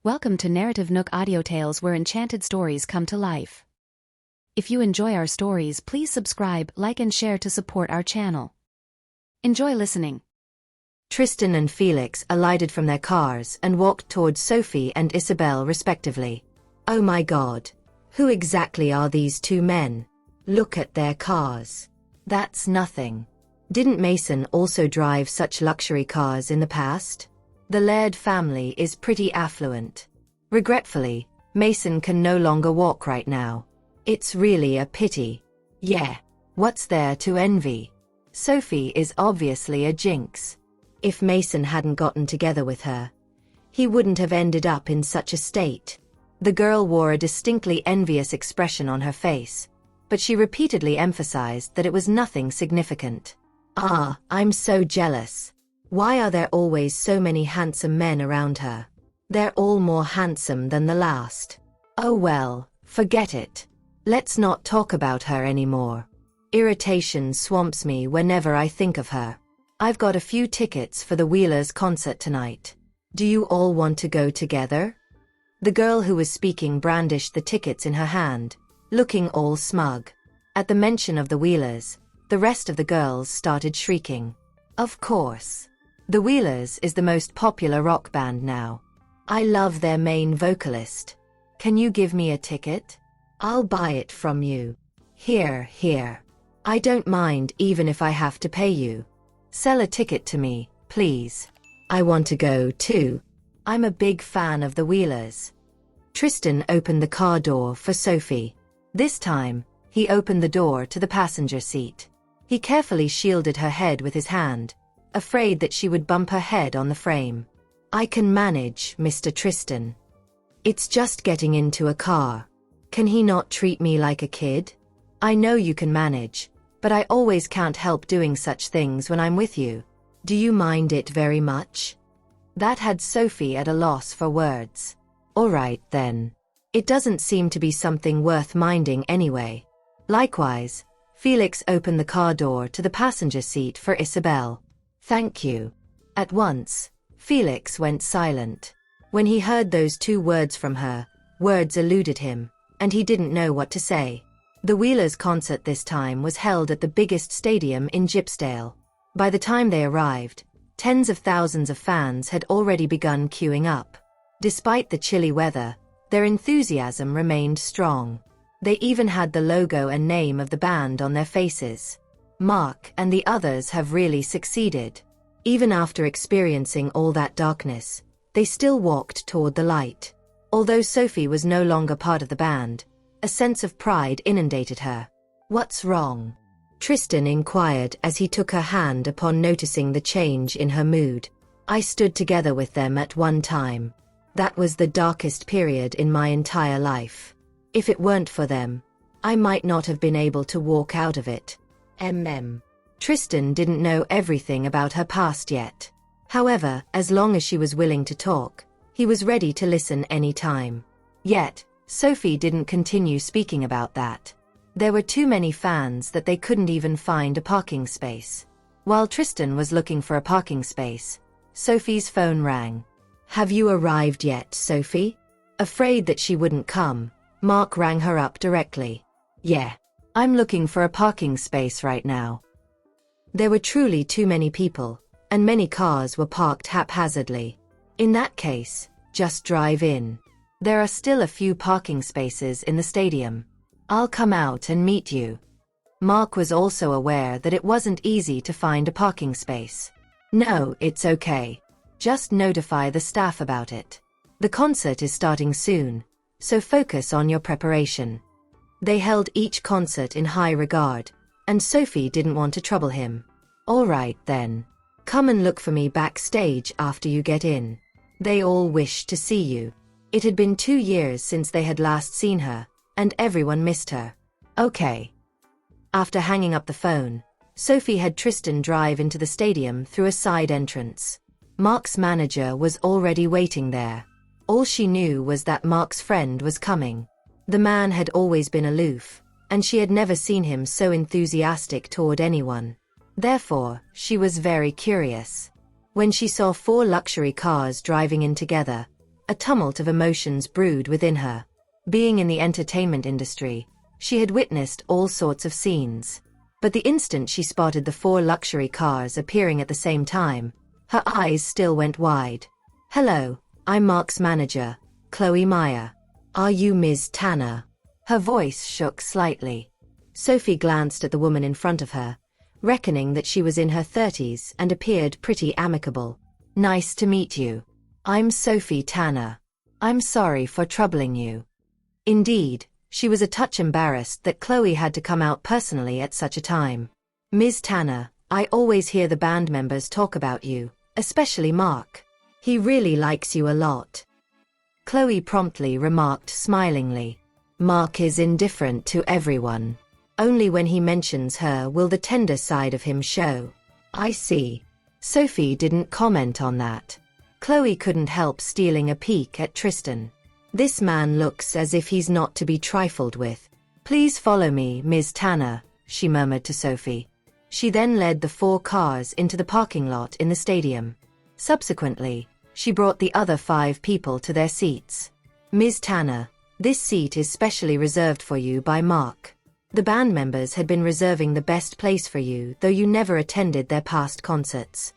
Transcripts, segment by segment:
Welcome to NarrativeNook Audiotales, where enchanted stories come to life. If you enjoy our stories, please subscribe, like and share to support our channel. Enjoy listening. Tristan and Felix alighted from their cars and walked towards Sophie and Isabel respectively. Oh my God. Who exactly are these two men? Look at their cars. That's nothing. Didn't Mason also drive such luxury cars in the past? The Laird family is pretty affluent. Regretfully, Mason can no longer walk right now. It's really a pity. Yeah. What's there to envy? Sophie is obviously a jinx. If Mason hadn't gotten together with her, he wouldn't have ended up in such a state. The girl wore a distinctly envious expression on her face, but she repeatedly emphasized that it was nothing significant. Ah, I'm so jealous. Why are there always so many handsome men around her? They're all more handsome than the last. Oh well, forget it. Let's not talk about her anymore. Irritation swamps me whenever I think of her. I've got a few tickets for the Wheelers' concert tonight. Do you all want to go together? The girl who was speaking brandished the tickets in her hand, looking all smug. At the mention of the Wheelers, the rest of the girls started shrieking. Of course. The Wheelers is the most popular rock band now. I love their main vocalist. Can you give me a ticket? I'll buy it from you. Here. I don't mind even if I have to pay you. Sell a ticket to me, please. I want to go too. I'm a big fan of the Wheelers. Tristan opened the car door for Sophie. This time, he opened the door to the passenger seat. He carefully shielded her head with his hand, afraid that she would bump her head on the frame. I can manage, Mr. Tristan. It's just getting into a car. Can he not treat me like a kid? I know you can manage, but I always can't help doing such things when I'm with you. Do you mind it very much? That had Sophie at a loss for words. All right then. It doesn't seem to be something worth minding anyway. Likewise, Felix opened the car door to the passenger seat for Isabel. Thank you. At once, Felix went silent. When he heard those two words from her, words eluded him, and he didn't know what to say. The Wheelers' concert this time was held at the biggest stadium in Gypsdale. By the time they arrived, tens of thousands of fans had already begun queuing up. Despite the chilly weather, their enthusiasm remained strong. They even had the logo and name of the band on their faces. Mark and the others have really succeeded. Even after experiencing all that darkness, they still walked toward the light. Although Sophie was no longer part of the band, a sense of pride inundated her. What's wrong? Tristan inquired as he took her hand upon noticing the change in her mood. I stood together with them at one time. That was the darkest period in my entire life. If it weren't for them, I might not have been able to walk out of it. Tristan didn't know everything about her past yet. However, as long as she was willing to talk, he was ready to listen any time. Yet, Sophie didn't continue speaking about that. There were too many fans that they couldn't even find a parking space. While Tristan was looking for a parking space, Sophie's phone rang. Have you arrived yet, Sophie? Afraid that she wouldn't come, Mark rang her up directly. Yeah. I'm looking for a parking space right now. There were truly too many people, and many cars were parked haphazardly. In that case, just drive in. There are still a few parking spaces in the stadium. I'll come out and meet you. Mark was also aware that it wasn't easy to find a parking space. No, it's okay. Just notify the staff about it. The concert is starting soon, so focus on your preparation. They held each concert in high regard, and Sophie didn't want to trouble him. All right then. Come and look for me backstage after you get in. They all wish to see you. It had been 2 years since they had last seen her, and everyone missed her. Okay. After hanging up the phone, Sophie had Tristan drive into the stadium through a side entrance. Mark's manager was already waiting there. All she knew was that Mark's friend was coming. The man had always been aloof, and she had never seen him so enthusiastic toward anyone. Therefore, she was very curious. When she saw 4 luxury cars driving in together, A tumult of emotions brewed within her. Being in the entertainment industry, she had witnessed all sorts of scenes. But the instant she spotted the 4 luxury cars appearing at the same time, her eyes still went wide. "Hello, I'm Mark's manager, Chloe Meyer. Are you Ms. Tanner?" Her voice shook slightly. Sophie glanced at the woman in front of her, reckoning that she was in her 30s and appeared pretty amicable. "Nice to meet you. I'm Sophie Tanner. I'm sorry for troubling you." Indeed, she was a touch embarrassed that Chloe had to come out personally at such a time. "Ms. Tanner, I always hear the band members talk about you, especially Mark. He really likes you a lot." Chloe promptly remarked smilingly. "Mark is indifferent to everyone. Only when he mentions her will the tender side of him show." "I see." Sophie didn't comment on that. Chloe couldn't help stealing a peek at Tristan. "This man looks as if he's not to be trifled with. Please follow me, Ms. Tanner," she murmured to Sophie. She then led the 4 cars into the parking lot in the stadium. Subsequently, she brought the other 5 people to their seats. "Ms. Tanner, this seat is specially reserved for you by Mark. The band members had been reserving the best place for you, though you never attended their past concerts.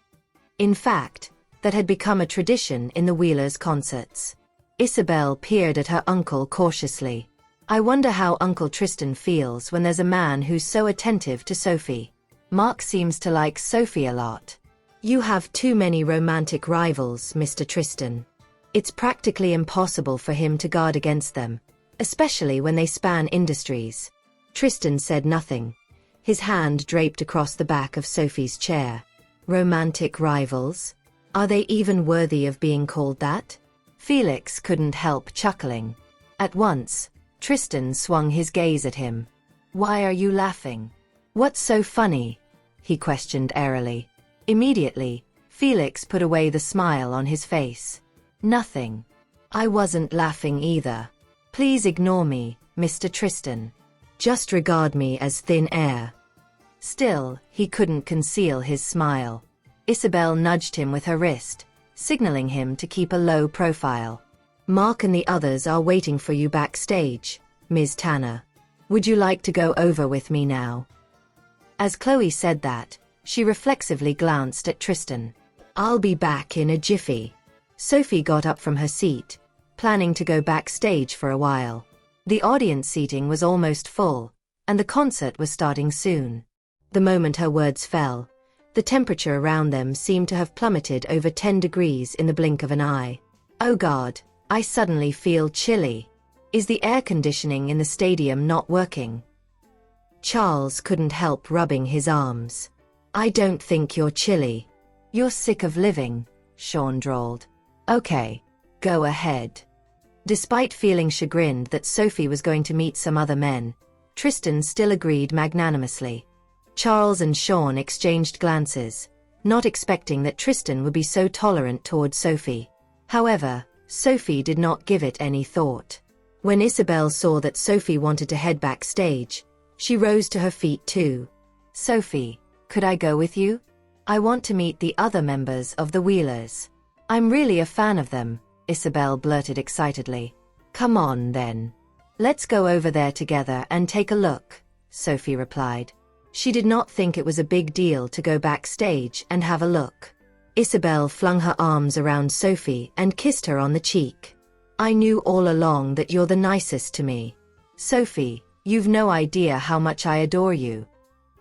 In fact, that had become a tradition in the Wheelers' concerts." Isabel peered at her uncle cautiously. "I wonder how Uncle Tristan feels when there's a man who's so attentive to Sophie. Mark seems to like Sophie a lot." "You have too many romantic rivals, Mr. Tristan. It's practically impossible for him to guard against them, especially when they span industries." Tristan said nothing, his hand draped across the back of Sophie's chair. "Romantic rivals? Are they even worthy of being called that?" Felix couldn't help chuckling. At once, Tristan swung his gaze at him. "Why are you laughing? What's so funny?" he questioned airily. Immediately, Felix put away the smile on his face. "Nothing. I wasn't laughing either. Please ignore me, Mr. Tristan. Just regard me as thin air." Still, he couldn't conceal his smile. Isabel nudged him with her wrist, signaling him to keep a low profile. "Mark and the others are waiting for you backstage, Ms. Tanner. Would you like to go over with me now?" As Chloe said that, she reflexively glanced at Tristan. "I'll be back in a jiffy." Sophie got up from her seat, planning to go backstage for a while. The audience seating was almost full, and the concert was starting soon. The moment her words fell, the temperature around them seemed to have plummeted over 10 degrees in the blink of an eye. "Oh God, I suddenly feel chilly. Is the air conditioning in the stadium not working?" Charles couldn't help rubbing his arms. "I don't think you're chilly. You're sick of living," Sean drawled. "Okay, go ahead." Despite feeling chagrined that Sophie was going to meet some other men, Tristan still agreed magnanimously. Charles and Sean exchanged glances, not expecting that Tristan would be so tolerant toward Sophie. However, Sophie did not give it any thought. When Isabel saw that Sophie wanted to head backstage, she rose to her feet too. "Sophie, could I go with you? I want to meet the other members of the Wheelers. I'm really a fan of them," Isabel blurted excitedly. "Come on then. Let's go over there together and take a look," Sophie replied. She did not think it was a big deal to go backstage and have a look. Isabel flung her arms around Sophie and kissed her on the cheek. "I knew all along that you're the nicest to me. Sophie, you've no idea how much I adore you."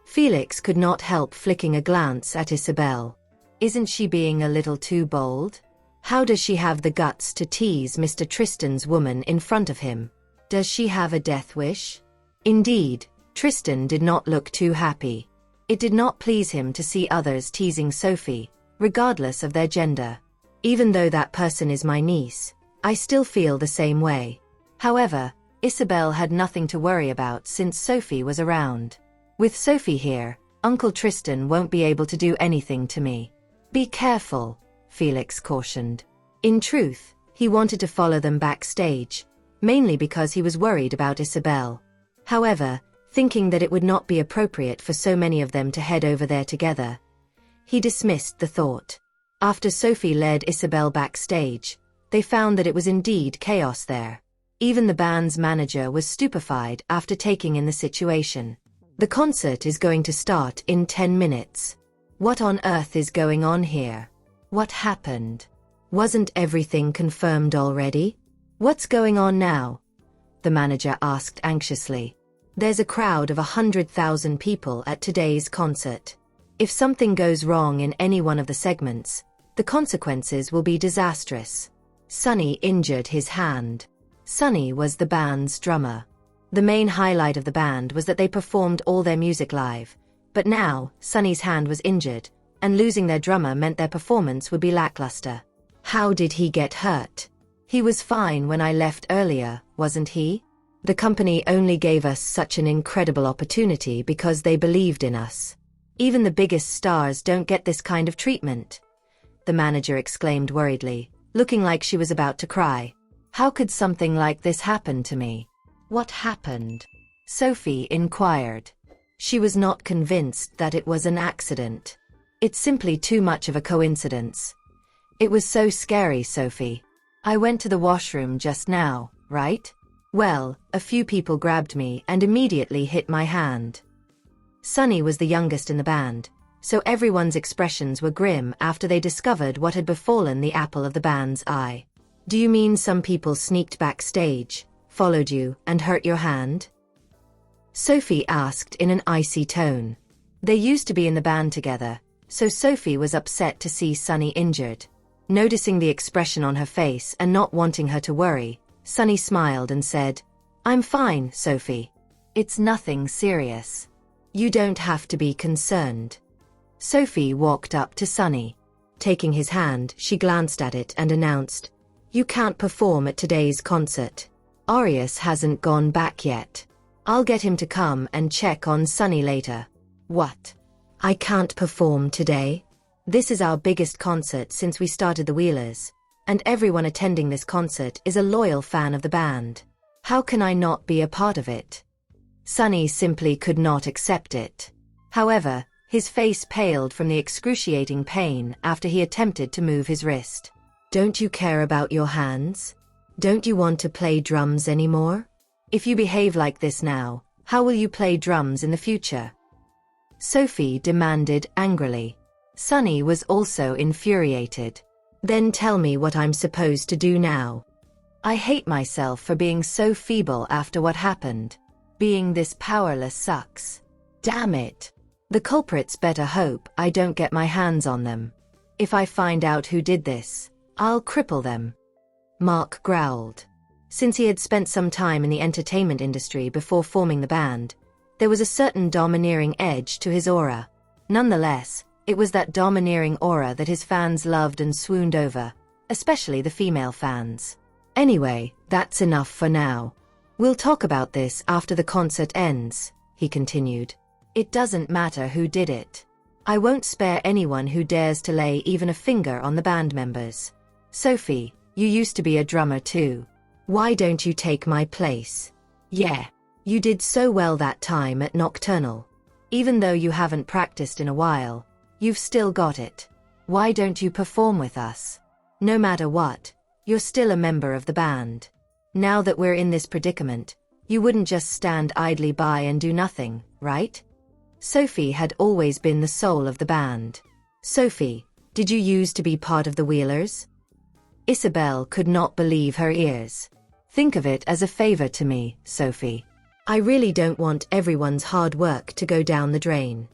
Felix could not help flicking a glance at Isabel. Isn't she being a little too bold? How does she have the guts to tease Mr. Tristan's woman in front of him? Does she have a death wish? Indeed, Tristan did not look too happy. It did not please him to see others teasing Sophie, regardless of their gender. "Even though that person is my niece, I still feel the same way." However, Isabel had nothing to worry about since Sophie was around. "With Sophie here, Uncle Tristan won't be able to do anything to me." "Be careful," Felix cautioned. In truth, he wanted to follow them backstage, mainly because he was worried about Isabel. However, thinking that it would not be appropriate for so many of them to head over there together, he dismissed the thought. After Sophie led Isabel backstage, They found that it was indeed chaos there. Even the band's manager was stupefied after taking in the situation. The concert is going to start in 10 minutes. What on earth is going on here? What happened? Wasn't everything confirmed already? What's going on now? The manager asked anxiously. There's a crowd of 100,000 people at today's concert. If something goes wrong in any one of the segments, the consequences will be disastrous. Sonny injured his hand. Sonny was the band's drummer. The main highlight of the band was that they performed all their music live, but now Sonny's hand was injured, and losing their drummer meant their performance would be lackluster. How did he get hurt? He was fine when I left earlier, wasn't he? The company only gave us such an incredible opportunity because they believed in us. Even the biggest stars don't get this kind of treatment. The manager exclaimed worriedly, looking like she was about to cry. How could something like this happen to me? What happened? Sophie inquired. She was not convinced that it was an accident. It's simply too much of a coincidence. It was so scary, Sophie. I went to the washroom just now, right? Well, a few people grabbed me and immediately hit my hand. Sonny was the youngest in the band, so everyone's expressions were grim after they discovered what had befallen the apple of the band's eye. Do you mean some people sneaked backstage, followed you, and hurt your hand? Sophie asked in an icy tone. They used to be in the band together, so Sophie was upset to see Sonny injured. Noticing the expression on her face and not wanting her to worry, Sonny smiled and said, "I'm fine, Sophie. It's nothing serious. You don't have to be concerned." Sophie walked up to Sonny. Taking his hand, she glanced at it and announced, "You can't perform at today's concert. Arias hasn't gone back yet. I'll get him to come and check on Sonny later." "What? I can't perform today? This is our biggest concert since we started the Wheelers, and everyone attending this concert is a loyal fan of the band. How can I not be a part of it?" Sonny simply could not accept it. However, his face paled from the excruciating pain after he attempted to move his wrist. "Don't you care about your hands? Don't you want to play drums anymore? If you behave like this now, how will you play drums in the future?" Sophie demanded angrily. Sonny was also infuriated. "Then tell me what I'm supposed to do now. I hate myself for being so feeble after what happened. Being this powerless sucks. Damn it. The culprits better hope I don't get my hands on them. If I find out who did this, I'll cripple them." Mark growled. Since he had spent some time in the entertainment industry before forming the band, there was a certain domineering edge to his aura. Nonetheless, it was that domineering aura that his fans loved and swooned over, especially the female fans. "Anyway, that's enough for now. We'll talk about this after the concert ends," he continued. "It doesn't matter who did it. I won't spare anyone who dares to lay even a finger on the band members. Sophie, you used to be a drummer too. Why don't you take my place? Yeah, you did so well that time at Nocturnal. Even though you haven't practiced in a while, you've still got it. Why don't you perform with us? No matter what, you're still a member of the band. Now that we're in this predicament, you wouldn't just stand idly by and do nothing, right?" Sophie had always been the soul of the band. "Sophie, did you used to be part of the Wheelers?" Isabel could not believe her ears. "Think of it as a favor to me, Sophie. I really don't want everyone's hard work to go down the drain."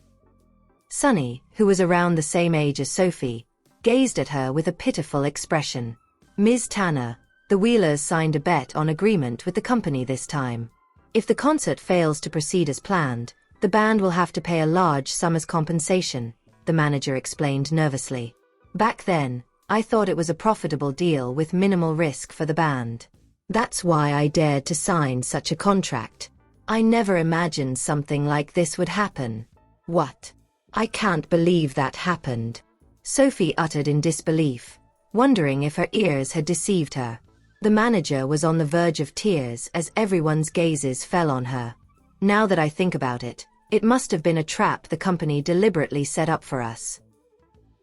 Sonny, who was around the same age as Sophie, gazed at her with a pitiful expression. "Ms. Tanner, the Wheelers signed a bet on agreement with the company this time. If the concert fails to proceed as planned, the band will have to pay a large sum as compensation," the manager explained nervously. "Back then, I thought it was a profitable deal with minimal risk for the band. That's why I dared to sign such a contract. I never imagined something like this would happen." "What? I can't believe that happened," Sophie uttered in disbelief, wondering if her ears had deceived her. The manager was on the verge of tears as everyone's gazes fell on her. "Now that I think about it, it must have been a trap the company deliberately set up for us.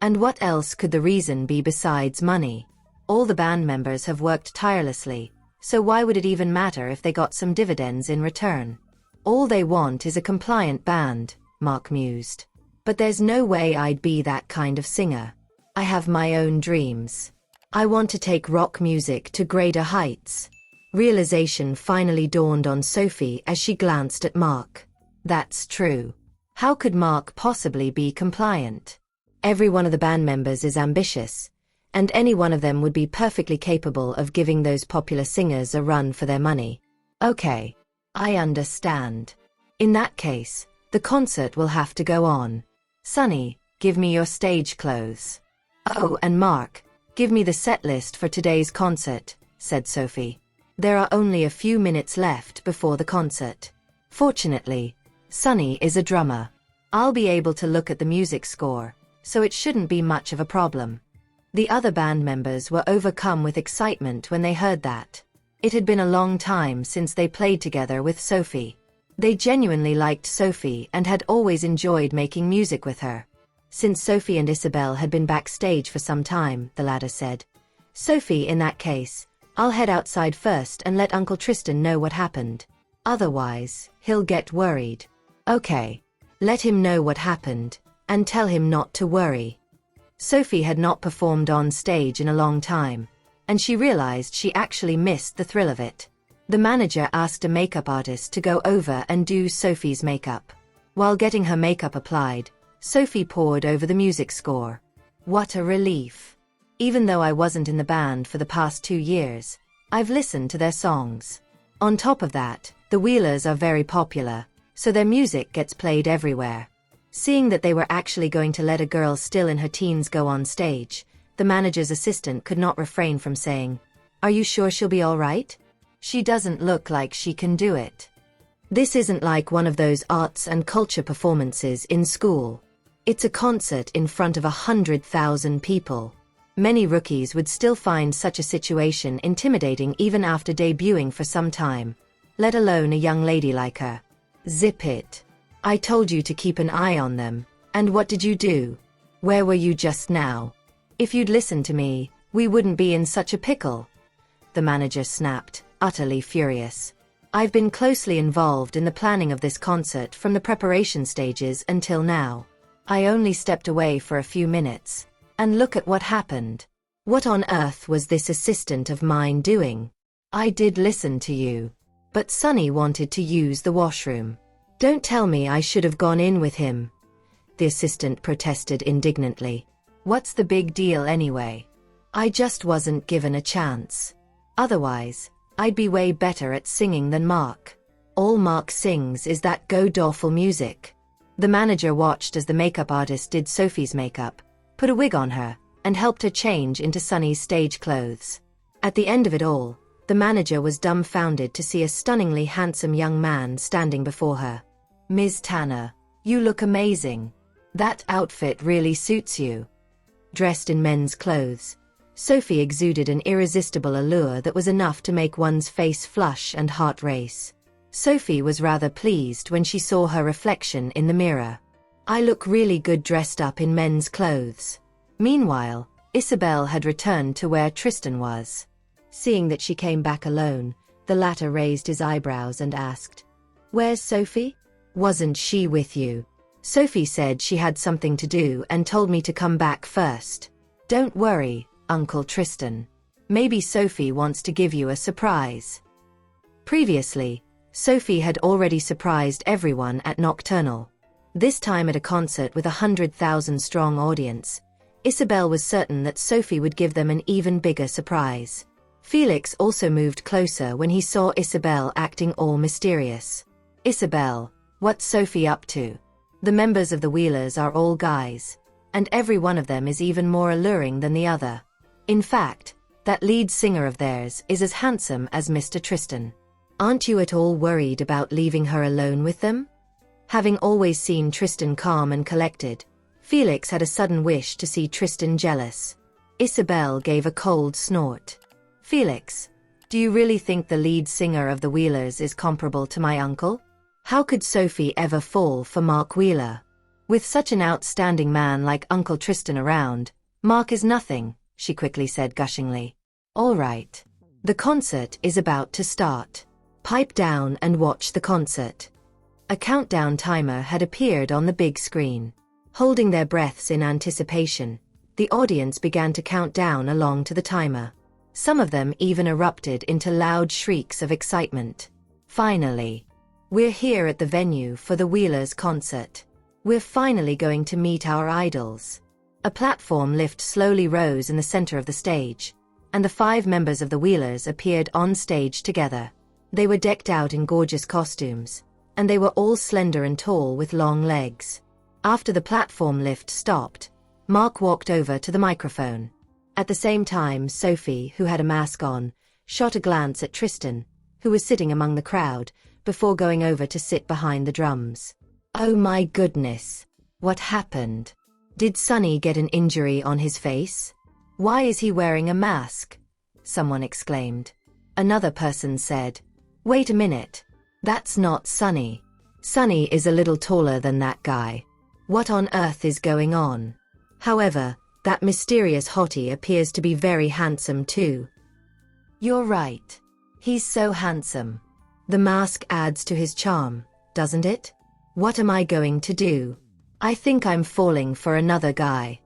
And what else could the reason be besides money? All the band members have worked tirelessly, so why would it even matter if they got some dividends in return? All they want is a compliant band, Mark mused. But there's no way I'd be that kind of singer. I have my own dreams. I want to take rock music to greater heights. Realization finally dawned on Sophie as she glanced at Mark. That's true. How could Mark possibly be compliant? Every one of the band members is ambitious, and any one of them would be perfectly capable of giving those popular singers a run for their money. Okay, I understand. In that case, the concert will have to go on. Sonny, give me your stage clothes. Oh, and Mark, give me the set list for today's concert, said Sophie. There are only a few minutes left before the concert. Fortunately, Sonny is a drummer. I'll be able to look at the music score, so it shouldn't be much of a problem. The other band members were overcome with excitement when they heard that. It had been a long time since they played together with Sophie. They genuinely liked Sophie and had always enjoyed making music with her. Since Sophie and Isabel had been backstage for some time, the latter said. Sophie, in that case, I'll head outside first and let Uncle Tristan know what happened. Otherwise, he'll get worried. Okay. Let him know what happened, and tell him not to worry. Sophie had not performed on stage in a long time, and she realized she actually missed the thrill of it. The manager asked a makeup artist to go over and do Sophie's makeup. While getting her makeup applied, Sophie pored over the music score. What a relief. Even though I wasn't in the band for the past 2 years, I've listened to their songs. On top of that, the Wheelers are very popular, so their music gets played everywhere. Seeing that they were actually going to let a girl still in her teens go on stage, the manager's assistant could not refrain from saying, "Are you sure she'll be all right? She doesn't look like she can do it." This isn't like one of those arts and culture performances in school. It's a concert in front of 100,000 people. Many rookies would still find such a situation intimidating even after debuting for some time, let alone a young lady like her. Zip it. I told you to keep an eye on them, and what did you do? Where were you just now? If you'd listened to me, we wouldn't be in such a pickle. The manager snapped, utterly furious. I've been closely involved in the planning of this concert from the preparation stages until now. I only stepped away for a few minutes. And look at what happened. What on earth was this assistant of mine doing? I did listen to you. But Sonny wanted to use the washroom. Don't tell me I should have gone in with him. The assistant protested indignantly. What's the big deal anyway? I just wasn't given a chance. Otherwise, I'd be way better at singing than Mark. All Mark sings is that god-awful music. The manager watched as the makeup artist did Sophie's makeup, put a wig on her, and helped her change into Sonny's stage clothes. At the end of it all, the manager was dumbfounded to see a stunningly handsome young man standing before her. Ms. Tanner, you look amazing. That outfit really suits you. Dressed in men's clothes, Sophie exuded an irresistible allure that was enough to make one's face flush and heart race. Sophie was rather pleased when she saw her reflection in the mirror. I look really good dressed up in men's clothes. Meanwhile, Isabel had returned to where Tristan was. Seeing that she came back alone, the latter raised his eyebrows and asked, "Where's Sophie? Wasn't she with you?" Sophie said she had something to do and told me to come back first. Don't worry, Uncle Tristan. Maybe Sophie wants to give you a surprise. Previously, Sophie had already surprised everyone at Nocturnal. This time at a concert with a 100,000-strong audience, Isabel was certain that Sophie would give them an even bigger surprise. Felix also moved closer when he saw Isabel acting all mysterious. "Isabel, what's Sophie up to? The members of the Wheelers are all guys, and every one of them is even more alluring than the other. In fact, that lead singer of theirs is as handsome as Mr. Tristan. Aren't you at all worried about leaving her alone with them?" Having always seen Tristan calm and collected, Felix had a sudden wish to see Tristan jealous. Isabel gave a cold snort. "Felix, do you really think the lead singer of the Wheelers is comparable to my uncle? How could Sophie ever fall for Mark Wheeler? With such an outstanding man like Uncle Tristan around, Mark is nothing, she quickly said gushingly. All right. The concert is about to start. Pipe down and watch the concert. A countdown timer had appeared on the big screen. Holding their breaths in anticipation, the audience began to count down along to the timer. Some of them even erupted into loud shrieks of excitement. Finally. We're here at the venue for the Wheelers' concert. We're finally going to meet our idols. A platform lift slowly rose in the center of the stage, and the 5 members of the Wheelers appeared on stage together. They were decked out in gorgeous costumes, and they were all slender and tall with long legs. After the platform lift stopped, Mark walked over to the microphone. At the same time, Sophie, who had a mask on, shot a glance at Tristan, who was sitting among the crowd, before going over to sit behind the drums. Oh my goodness. What happened? Did Sonny get an injury on his face? Why is he wearing a mask? Someone exclaimed. Another person said, Wait a minute. That's not Sonny. Sonny is a little taller than that guy. What on earth is going on? However, that mysterious hottie appears to be very handsome too. You're right. He's so handsome. The mask adds to his charm, doesn't it? What am I going to do? I think I'm falling for another guy.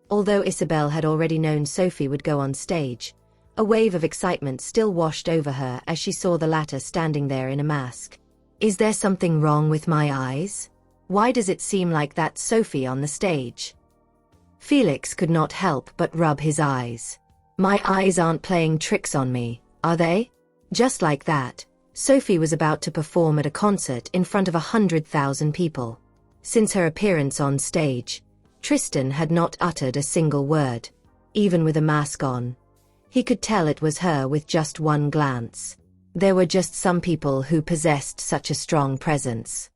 Although Isabel had already known Sophie would go on stage, a wave of excitement still washed over her as she saw the latter standing there in a mask. Is there something wrong with my eyes? Why does it seem like that's Sophie on the stage? Felix could not help but rub his eyes. My eyes aren't playing tricks on me, are they? Just like that, Sophie was about to perform at a concert in front of 100,000 people. Since her appearance on stage, Tristan had not uttered a single word. Even with a mask on, he could tell it was her with just one glance. There were just some people who possessed such a strong presence.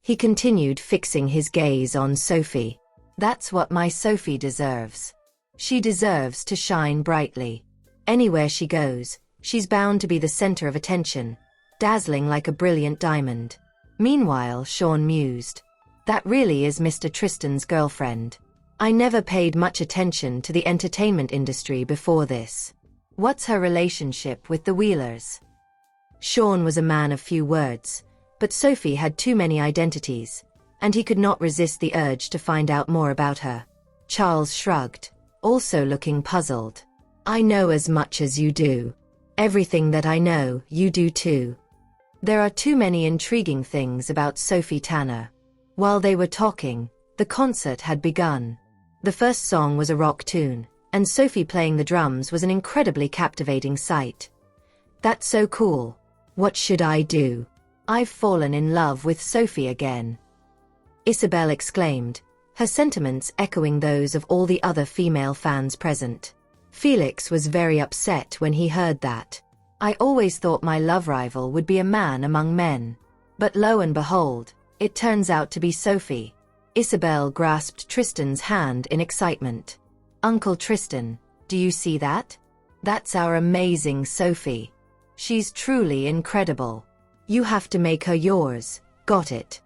He continued fixing his gaze on Sophie. That's what my Sophie deserves. She deserves to shine brightly. Anywhere she goes, she's bound to be the center of attention, dazzling like a brilliant diamond. Meanwhile, Sean mused. That really is Mr. Tristan's girlfriend. I never paid much attention to the entertainment industry before this. What's her relationship with the Wheelers? Sean was a man of few words, but Sophie had too many identities, and he could not resist the urge to find out more about her. Charles shrugged, also looking puzzled. I know as much as you do. Everything that I know, you do too. There are too many intriguing things about Sophie Tanner. While they were talking, the concert had begun. The first song was a rock tune, and Sophie playing the drums was an incredibly captivating sight. That's so cool. What should I do? I've fallen in love with Sophie again. Isabel exclaimed, her sentiments echoing those of all the other female fans present. Felix was very upset when he heard that. I always thought my love rival would be a man among men. But lo and behold, it turns out to be Sophie. Isabel grasped Tristan's hand in excitement. Uncle Tristan, do you see that? That's our amazing Sophie. She's truly incredible. You have to make her yours, got it?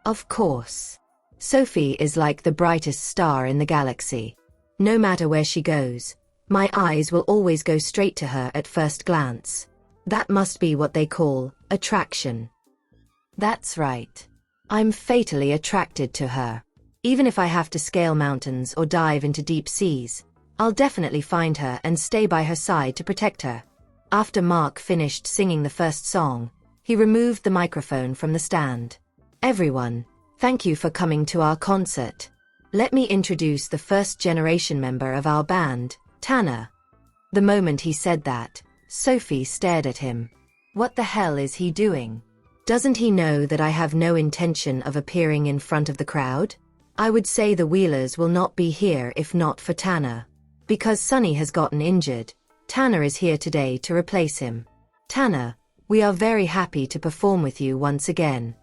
Of course. Sophie is like the brightest star in the galaxy. No matter where she goes, my eyes will always go straight to her at first glance. That must be what they call attraction. That's right. I'm fatally attracted to her. Even if I have to scale mountains or dive into deep seas, I'll definitely find her and stay by her side to protect her. After Mark finished singing the first song, he removed the microphone from the stand. Everyone, thank you for coming to our concert. Let me introduce the first generation member of our band, Tanner. The moment he said that, Sophie stared at him. What the hell is he doing? Doesn't he know that I have no intention of appearing in front of the crowd? I would say the Wheelers will not be here if not for Tanner. Because Sonny has gotten injured, Tanner is here today to replace him. Tanner, we are very happy to perform with you once again.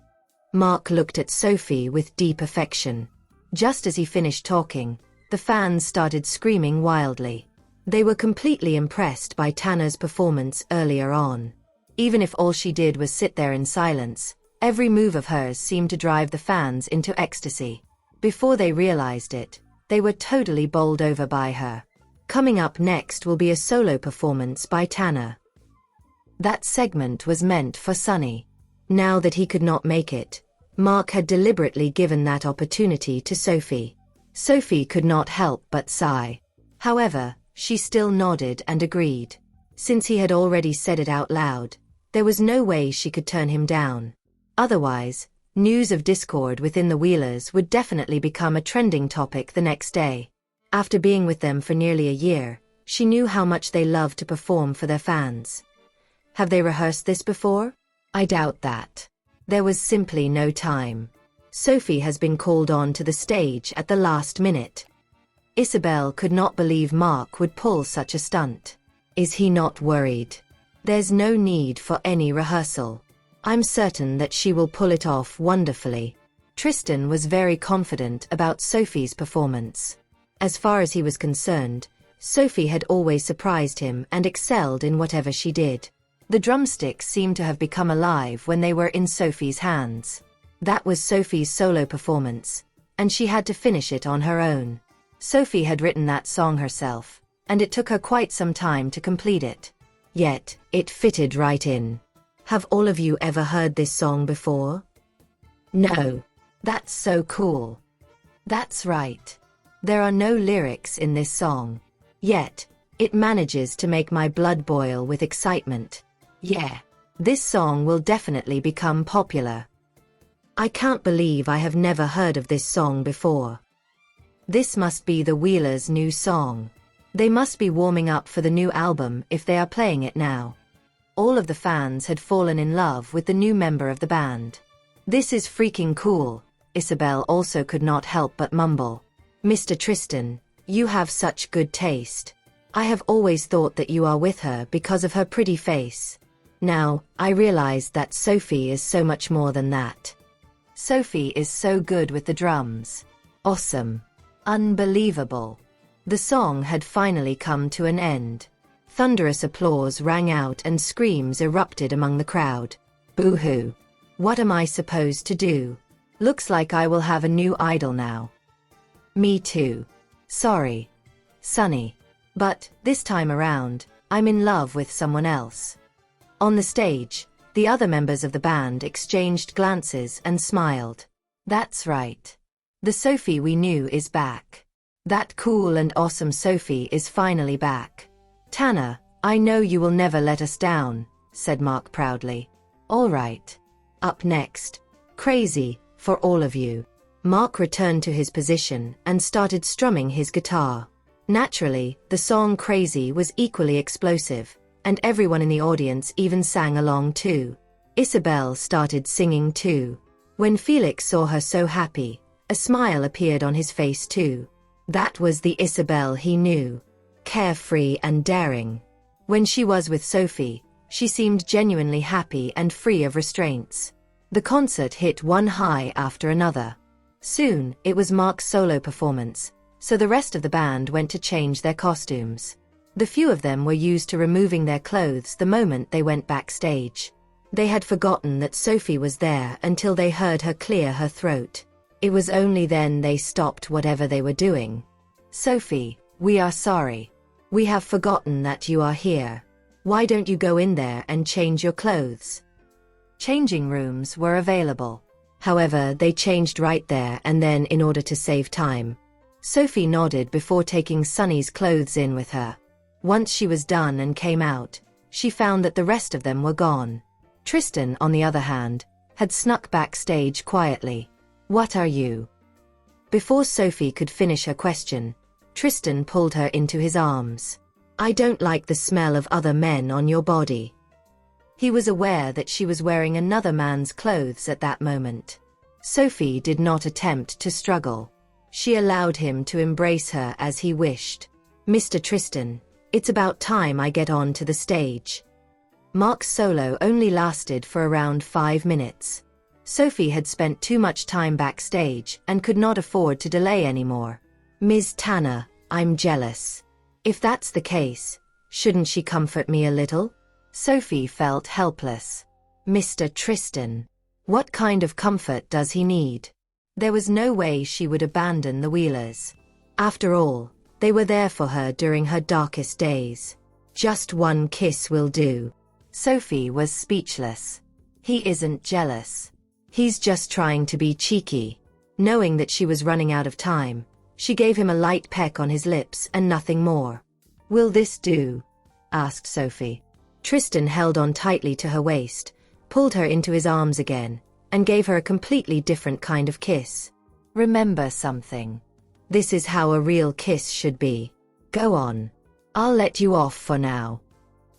Mark looked at Sophie with deep affection. Just as he finished talking, the fans started screaming wildly. They were completely impressed by Tanner's performance earlier on. Even if all she did was sit there in silence, every move of hers seemed to drive the fans into ecstasy. Before they realized it, they were totally bowled over by her. Coming up next will be a solo performance by Tanner. That segment was meant for Sunny. Now that he could not make it, Mark had deliberately given that opportunity to Sophie. Sophie could not help but sigh. However, she still nodded and agreed. Since he had already said it out loud, there was no way she could turn him down. Otherwise, news of discord within the Wheelers would definitely become a trending topic the next day. After being with them for nearly a year, she knew how much they loved to perform for their fans. Have they rehearsed this before? I doubt that. There was simply no time. Sophie has been called on to the stage at the last minute. Isabel could not believe Mark would pull such a stunt. Is he not worried? There's no need for any rehearsal. I'm certain that she will pull it off wonderfully. Tristan was very confident about Sophie's performance. As far as he was concerned, Sophie had always surprised him and excelled in whatever she did. The drumsticks seemed to have become alive when they were in Sophie's hands. That was Sophie's solo performance, and she had to finish it on her own. Sophie had written that song herself, and it took her quite some time to complete it. Yet, it fitted right in. Have all of you ever heard this song before? No. That's so cool. That's right. There are no lyrics in this song. Yet, it manages to make my blood boil with excitement. Yeah. This song will definitely become popular. I can't believe I have never heard of this song before. This must be the Wheelers' new song. They must be warming up for the new album if they are playing it now. All of the fans had fallen in love with the new member of the band. This is freaking cool, Isabel also could not help but mumble. Mr. Tristan, you have such good taste. I have always thought that you are with her because of her pretty face. Now, I realized that Sophie is so much more than that. Sophie is so good with the drums. Awesome. Unbelievable. The song had finally come to an end. Thunderous applause rang out and screams erupted among the crowd. Boo-hoo. What am I supposed to do? Looks like I will have a new idol now. Me too. Sorry, Sunny. But, this time around, I'm in love with someone else. On the stage, the other members of the band exchanged glances and smiled. That's right. The Sophie we knew is back. That cool and awesome Sophie is finally back. Tanner, I know you will never let us down, said Mark proudly. All right. Up next, Crazy, for all of you. Mark returned to his position and started strumming his guitar. Naturally, the song Crazy was equally explosive, and everyone in the audience even sang along too. Isabel started singing too. When Felix saw her so happy, a smile appeared on his face too. That was the Isabel he knew. Carefree and daring. When she was with Sophie, she seemed genuinely happy and free of restraints. The concert hit one high after another. Soon, it was Mark's solo performance, so the rest of the band went to change their costumes. The few of them were used to removing their clothes the moment they went backstage. They had forgotten that Sophie was there until they heard her clear her throat. It was only then they stopped whatever they were doing. Sophie, we are sorry. We have forgotten that you are here. Why don't you go in there and change your clothes? Changing rooms were available. However, they changed right there and then in order to save time. Sophie nodded before taking Sunny's clothes in with her. Once she was done and came out, she found that the rest of them were gone. Tristan, on the other hand, had snuck backstage quietly. What are you? Before Sophie could finish her question, Tristan pulled her into his arms. I don't like the smell of other men on your body. He was aware that she was wearing another man's clothes at that moment. Sophie did not attempt to struggle. She allowed him to embrace her as he wished. Mr. Tristan, it's about time I get on to the stage. Mark's solo only lasted for around 5 minutes. Sophie had spent too much time backstage and could not afford to delay anymore. Ms. Tanner, I'm jealous. If that's the case, shouldn't she comfort me a little? Sophie felt helpless. Mr. Tristan, what kind of comfort does he need? There was no way she would abandon the Wheelers. After all, They were there for her during her darkest days. Just one kiss will do. Sophie was speechless. He isn't jealous. He's just trying to be cheeky. Knowing that she was running out of time, she gave him a light peck on his lips and nothing more. Will this do? Asked Sophie. Tristan held on tightly to her waist, pulled her into his arms again, and gave her a completely different kind of kiss. Remember something. This is how a real kiss should be. Go on. I'll let you off for now.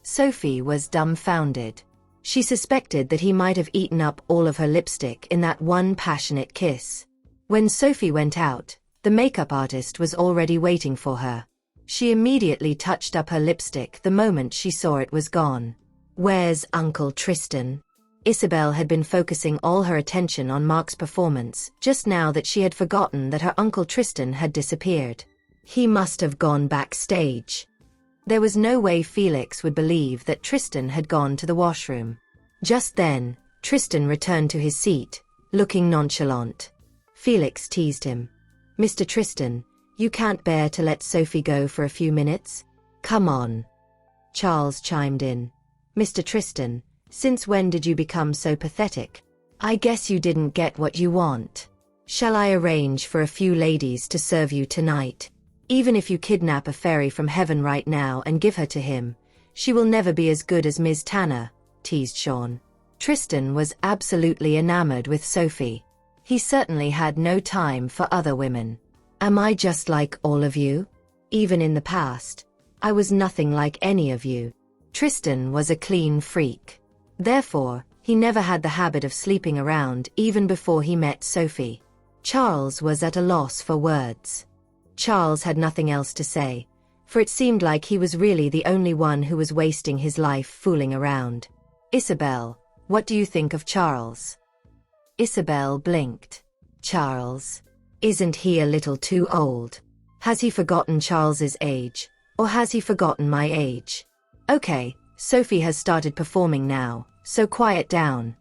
Sophie was dumbfounded. She suspected that he might have eaten up all of her lipstick in that one passionate kiss. When Sophie went out, the makeup artist was already waiting for her. She immediately touched up her lipstick the moment she saw it was gone. Where's Uncle Tristan? Isabel had been focusing all her attention on Mark's performance just now that she had forgotten that her Uncle Tristan had disappeared. He must have gone backstage. There was no way Felix would believe that Tristan had gone to the washroom. Just then, Tristan returned to his seat, looking nonchalant. Felix teased him. Mr. Tristan, you can't bear to let Sophie go for a few minutes? Come on. Charles chimed in. Mr. Tristan, since when did you become so pathetic? I guess you didn't get what you want. Shall I arrange for a few ladies to serve you tonight? Even if you kidnap a fairy from heaven right now and give her to him, she will never be as good as Ms. Tanner, teased Sean. Tristan was absolutely enamored with Sophie. He certainly had no time for other women. Am I just like all of you? Even in the past, I was nothing like any of you. Tristan was a clean freak. Therefore, he never had the habit of sleeping around even before he met Sophie. Charles was at a loss for words. Charles had nothing else to say, for it seemed like he was really the only one who was wasting his life fooling around. Isabel, what do you think of Charles? Isabel blinked. Charles? Isn't he a little too old? Has he forgotten Charles's age, or has he forgotten my age? Okay, Sophie has started performing now, so quiet down.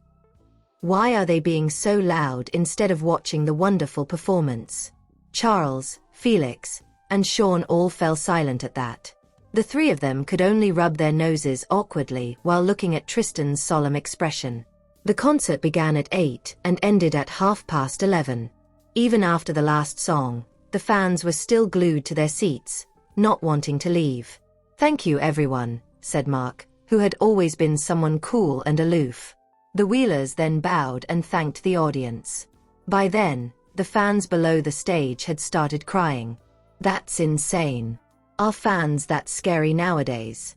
Why are they being so loud instead of watching the wonderful performance? Charles, Felix, and Sean all fell silent at that. The three of them could only rub their noses awkwardly while looking at Tristan's solemn expression. The concert began at 8 and ended at 11:30. Even after the last song, the fans were still glued to their seats, not wanting to leave. Thank you everyone, said Mark, who had always been someone cool and aloof. The Wheelers then bowed and thanked the audience. By then, the fans below the stage had started crying. That's insane. Are fans that scary nowadays?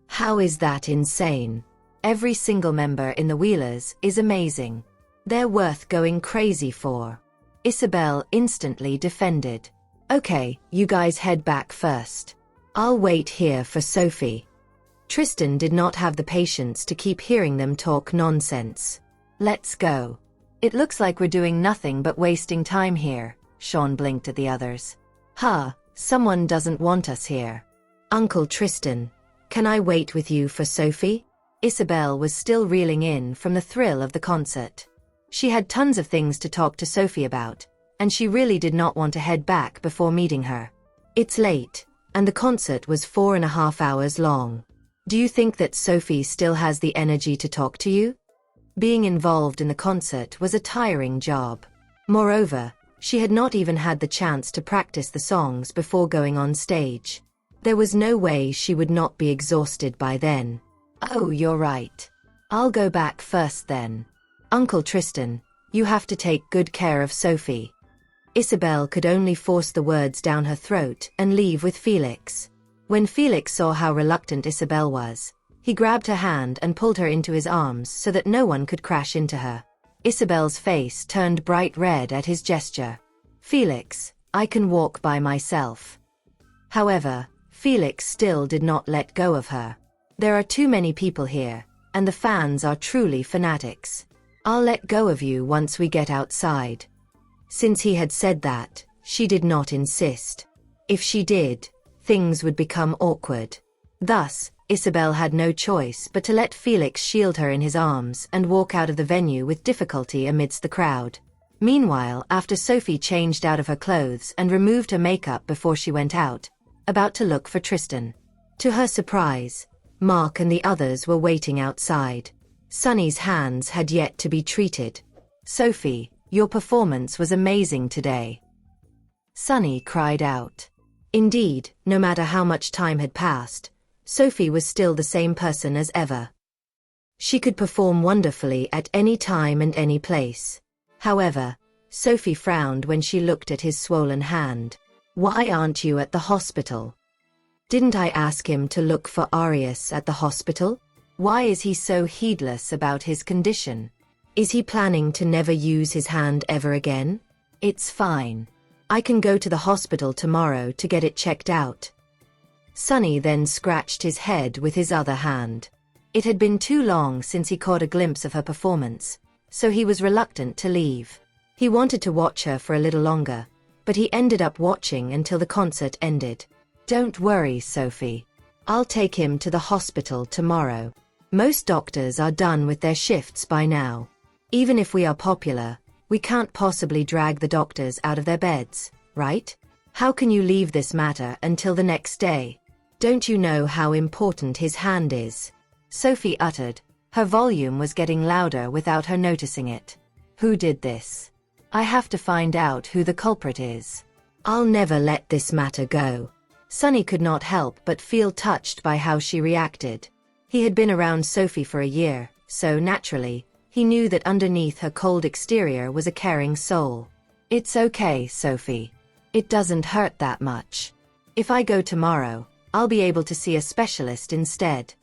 How is that insane? Every single member in the Wheelers is amazing. They're worth going crazy for. Isabel instantly defended. Okay, you guys head back first. I'll wait here for Sophie. Tristan did not have the patience to keep hearing them talk nonsense. Let's go. It looks like we're doing nothing but wasting time here, Sean blinked at the others. Someone doesn't want us here. Uncle Tristan, can I wait with you for Sophie? Isabel was still reeling in from the thrill of the concert. She had tons of things to talk to Sophie about, and she really did not want to head back before meeting her. It's late, and the concert was 4.5 hours long. Do you think that Sophie still has the energy to talk to you? Being involved in the concert was a tiring job. Moreover, she had not even had the chance to practice the songs before going on stage. There was no way she would not be exhausted by then. Oh, you're right. I'll go back first then. Uncle Tristan, you have to take good care of Sophie. Isabel could only force the words down her throat and leave with Felix. When Felix saw how reluctant Isabel was, he grabbed her hand and pulled her into his arms so that no one could crash into her. Isabel's face turned bright red at his gesture. Felix, I can walk by myself. However, Felix still did not let go of her. There are too many people here, and the fans are truly fanatics. I'll let go of you once we get outside. Since he had said that, she did not insist. If she did, things would become awkward. Thus, Isabel had no choice but to let Felix shield her in his arms and walk out of the venue with difficulty amidst the crowd. Meanwhile, after Sophie changed out of her clothes and removed her makeup before she went out, about to look for Tristan. To her surprise, Mark and the others were waiting outside. Sunny's hands had yet to be treated. "Sophie, your performance was amazing today," Sunny cried out. Indeed, no matter how much time had passed, Sophie was still the same person as ever. She could perform wonderfully at any time and any place. However, Sophie frowned when she looked at his swollen hand. "Why aren't you at the hospital? Didn't I ask him to look for Arius at the hospital? Why is he so heedless about his condition? Is he planning to never use his hand ever again? It's fine. I can go to the hospital tomorrow to get it checked out." Sunny then scratched his head with his other hand. It had been too long since he caught a glimpse of her performance, so he was reluctant to leave. He wanted to watch her for a little longer, but he ended up watching until the concert ended. "Don't worry, Sophie. I'll take him to the hospital tomorrow. Most doctors are done with their shifts by now. Even if we are popular, we can't possibly drag the doctors out of their beds, right? How can you leave this matter until the next day? Don't you know how important his hand is?" Sophie uttered. Her volume was getting louder without her noticing it. "Who did this? I have to find out who the culprit is. I'll never let this matter go." Sunny could not help but feel touched by how she reacted. He had been around Sophie for a year, so naturally, he knew that underneath her cold exterior was a caring soul. "It's okay, Sophie. It doesn't hurt that much. If I go tomorrow, I'll be able to see a specialist instead.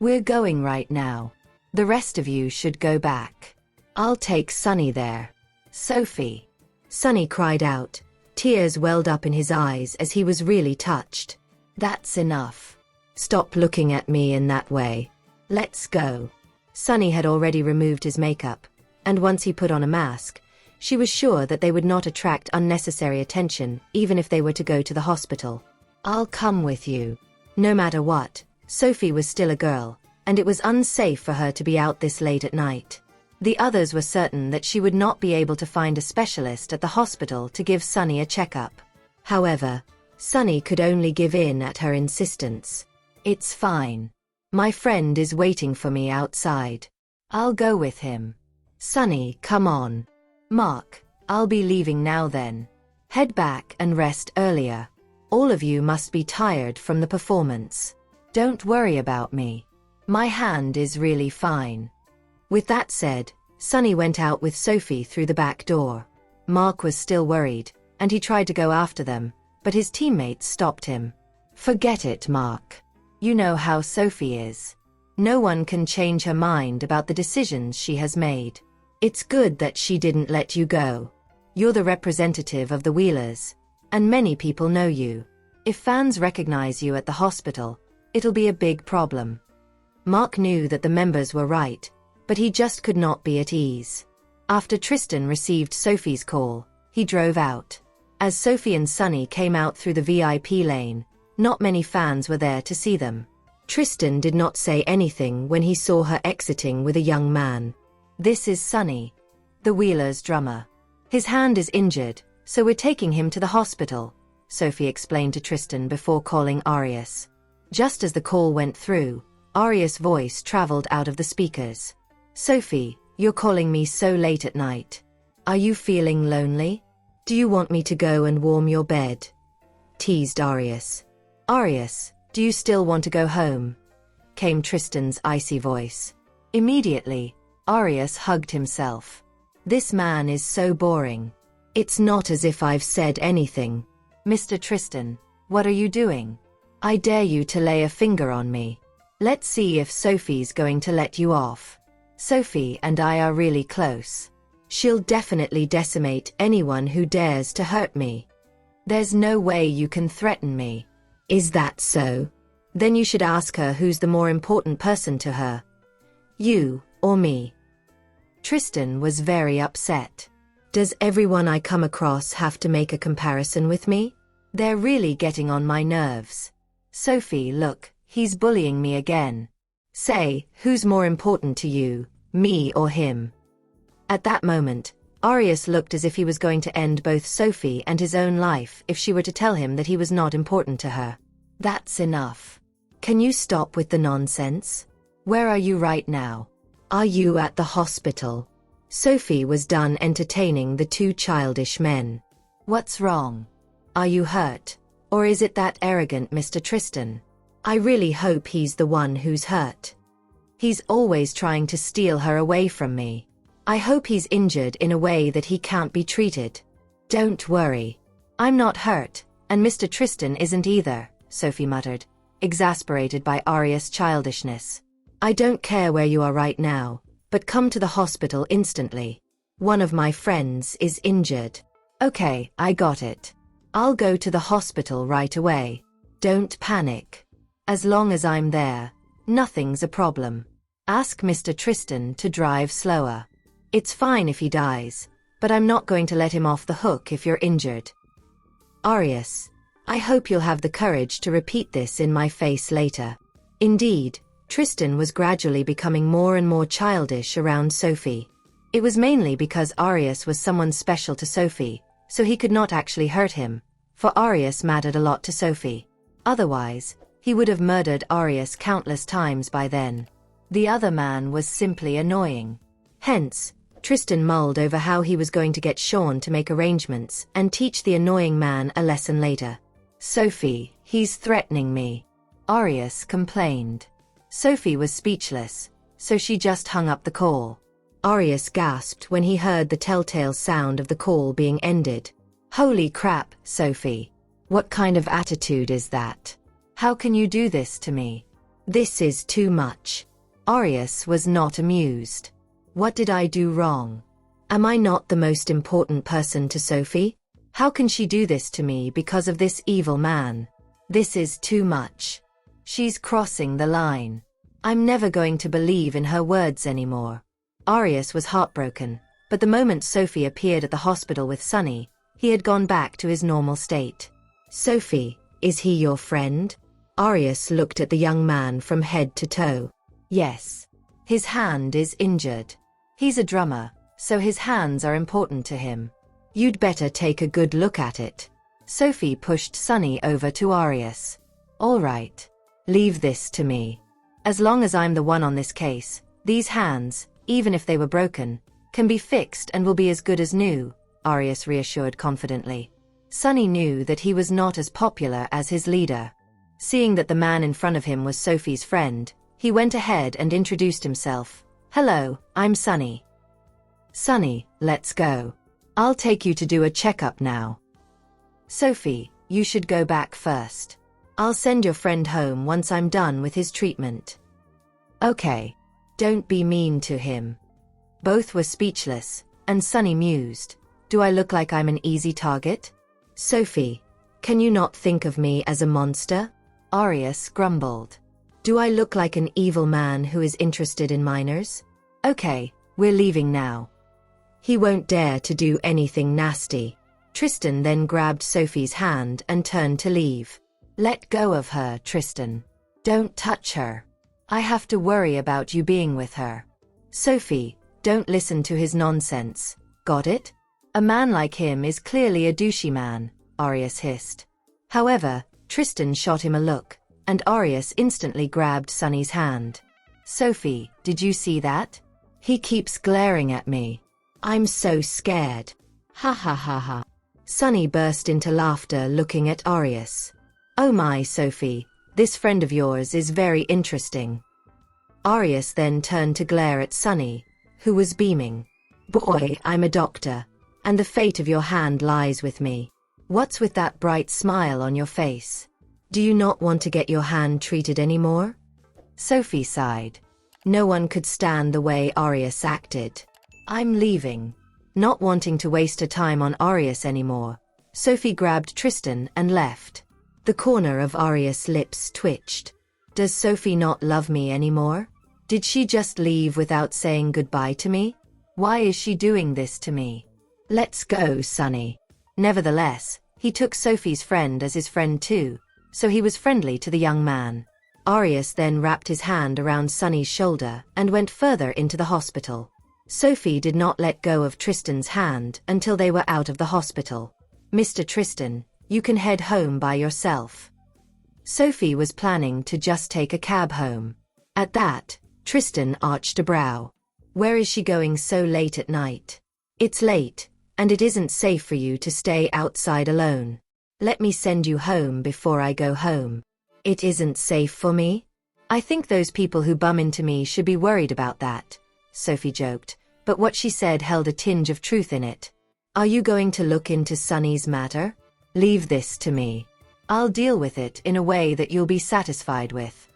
We're going right now. The rest of you should go back. I'll take Sunny there." "Sophie!" Sunny cried out. Tears welled up in his eyes as he was really touched. "That's enough. Stop looking at me in that way. Let's go." Sunny had already removed his makeup, and once he put on a mask, she was sure that they would not attract unnecessary attention even if they were to go to the hospital. "I'll come with you." No matter what, Sophie was still a girl, and it was unsafe for her to be out this late at night. The others were certain that she would not be able to find a specialist at the hospital to give Sunny a checkup. However, Sunny could only give in at her insistence. "It's fine. My friend is waiting for me outside. I'll go with him." "Sunny, come on." "Mark, I'll be leaving now then. Head back and rest earlier. All of you must be tired from the performance. Don't worry about me. My hand is really fine." With that said, Sunny went out with Sophie through the back door. Mark was still worried, and he tried to go after them, but his teammates stopped him. "Forget it, Mark. You know how Sophie is. No one can change her mind about the decisions she has made. It's good that she didn't let you go. You're the representative of the Wheelers, and many people know you. If fans recognize you at the hospital, it'll be a big problem." Mark knew that the members were right, but he just could not be at ease. After Tristan received Sophie's call, he drove out. As Sophie and Sunny came out through the VIP lane, not many fans were there to see them. Tristan did not say anything when he saw her exiting with a young man. "This is Sunny, the Wheelers' drummer. His hand is injured, so we're taking him to the hospital," Sophie explained to Tristan before calling Arius. Just as the call went through, Arius' voice traveled out of the speakers. "Sophie, you're calling me so late at night. Are you feeling lonely? Do you want me to go and warm your bed?" teased Arius. "Arius, do you still want to go home?" came Tristan's icy voice. Immediately, Arius hugged himself. "This man is so boring. It's not as if I've said anything." "Mr. Tristan, what are you doing? I dare you to lay a finger on me. Let's see if Sophie's going to let you off. Sophie and I are really close. She'll definitely decimate anyone who dares to hurt me. There's no way you can threaten me." "Is that so? Then you should ask her who's the more important person to her. You or me?" Tristan was very upset. "Does everyone I come across have to make a comparison with me? They're really getting on my nerves. Sophie, look, he's bullying me again. Say, who's more important to you, me or him?" At that moment, Arius looked as if he was going to end both Sophie and his own life if she were to tell him that he was not important to her. That's enough. Can you stop with the nonsense? Where are you right now? Are you at the hospital? Sophie was done entertaining the two childish men. What's wrong? Are you hurt? Or is it that arrogant Mr. Tristan? I really hope he's the one who's hurt. He's always trying to steal her away from me. I hope he's injured in a way that he can't be treated. Don't worry. I'm not hurt, and Mr. Tristan isn't either, Sophie muttered, exasperated by Arius' childishness. I don't care where you are right now, but come to the hospital instantly. One of my friends is injured. Okay, I got it. I'll go to the hospital right away. Don't panic. As long as I'm there, nothing's a problem. Ask Mr. Tristan to drive slower. It's fine if he dies, but I'm not going to let him off the hook if you're injured. Arius, I hope you'll have the courage to repeat this in my face later. Indeed, Tristan was gradually becoming more and more childish around Sophie. It was mainly because Arius was someone special to Sophie, so he could not actually hurt him, for Arius mattered a lot to Sophie. Otherwise, he would have murdered Arius countless times by then. The other man was simply annoying. Hence, Tristan mulled over how he was going to get Sean to make arrangements and teach the annoying man a lesson later. Sophie, he's threatening me. Arius complained. Sophie was speechless, so she just hung up the call. Arius gasped when he heard the telltale sound of the call being ended. Holy crap, Sophie. What kind of attitude is that? How can you do this to me? This is too much. Arius was not amused. What did I do wrong? Am I not the most important person to Sophie? How can she do this to me because of this evil man? This is too much. She's crossing the line. I'm never going to believe in her words anymore. Arius was heartbroken, but the moment Sophie appeared at the hospital with Sunny, he had gone back to his normal state. Sophie, is he your friend? Arius looked at the young man from head to toe. Yes. His hand is injured. He's a drummer, so his hands are important to him. You'd better take a good look at it. Sophie pushed Sunny over to Arius. All right. Leave this to me. As long as I'm the one on this case, these hands, even if they were broken, can be fixed and will be as good as new, Arius reassured confidently. Sunny knew that he was not as popular as his leader. Seeing that the man in front of him was Sophie's friend, he went ahead and introduced himself. Hello, I'm Sunny. Sunny, let's go. I'll take you to do a checkup now. Sophie, you should go back first. I'll send your friend home once I'm done with his treatment. Okay. Don't be mean to him. Both were speechless, and Sunny mused. Do I look like I'm an easy target? Sophie, can you not think of me as a monster? Arius grumbled. Do I look like an evil man who is interested in minors? Okay, we're leaving now. He won't dare to do anything nasty. Tristan then grabbed Sophie's hand and turned to leave. Let go of her, Tristan. Don't touch her. I have to worry about you being with her. Sophie, don't listen to his nonsense. Got it? A man like him is clearly a douchey man, Arius hissed. However, Tristan shot him a look, and Arius instantly grabbed Sunny's hand. Sophie, did you see that? He keeps glaring at me. I'm so scared. Ha ha ha ha. Sunny burst into laughter looking at Arius. Oh my, Sophie, this friend of yours is very interesting. Arius then turned to glare at Sunny, who was beaming. Boy, I'm a doctor, and the fate of your hand lies with me. What's with that bright smile on your face? Do you not want to get your hand treated anymore? Sophie sighed. No one could stand the way Arius acted. I'm leaving. Not wanting to waste her time on Arius anymore, Sophie grabbed Tristan and left. The corner of Arius' lips twitched. Does Sophie not love me anymore? Did she just leave without saying goodbye to me? Why is she doing this to me? Let's go, Sunny. Nevertheless, he took Sophie's friend as his friend too, so he was friendly to the young man. Arius then wrapped his hand around Sunny's shoulder and went further into the hospital. Sophie did not let go of Tristan's hand until they were out of the hospital. Mr. Tristan, you can head home by yourself. Sophie was planning to just take a cab home. At that, Tristan arched a brow. Where is she going so late at night? It's late, and it isn't safe for you to stay outside alone. Let me send you home before I go home. It isn't safe for me? I think those people who bum into me should be worried about that, Sophie joked, but what she said held a tinge of truth in it. Are you going to look into Sunny's matter? Leave this to me. I'll deal with it in a way that you'll be satisfied with.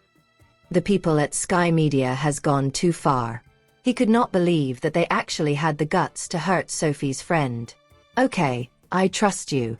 The people at Sky Media has gone too far. He could not believe that they actually had the guts to hurt Sophie's friend. Okay, I trust you.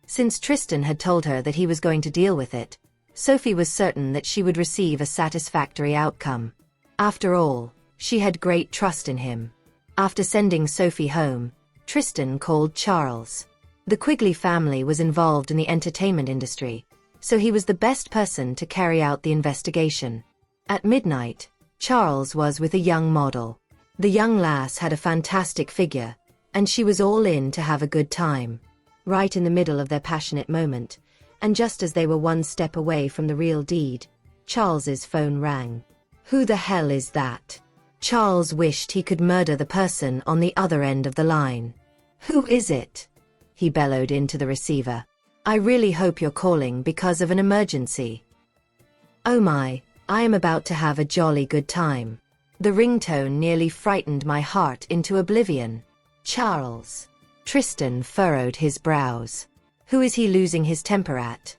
Since Tristan had told her that he was going to deal with it, Sophie was certain that she would receive a satisfactory outcome. After all, she had great trust in him. After sending Sophie home, Tristan called Charles. The Quigley family was involved in the entertainment industry, so he was the best person to carry out the investigation. At midnight, Charles was with a young model. The young lass had a fantastic figure, and she was all in to have a good time. Right in the middle of their passionate moment, and just as they were one step away from the real deed, Charles's phone rang. Who the hell is that? Charles wished he could murder the person on the other end of the line. Who is it? He bellowed into the receiver. I really hope you're calling because of an emergency. Oh my, I am about to have a jolly good time. The ringtone nearly frightened my heart into oblivion. Charles. Tristan furrowed his brows. Who is he losing his temper at?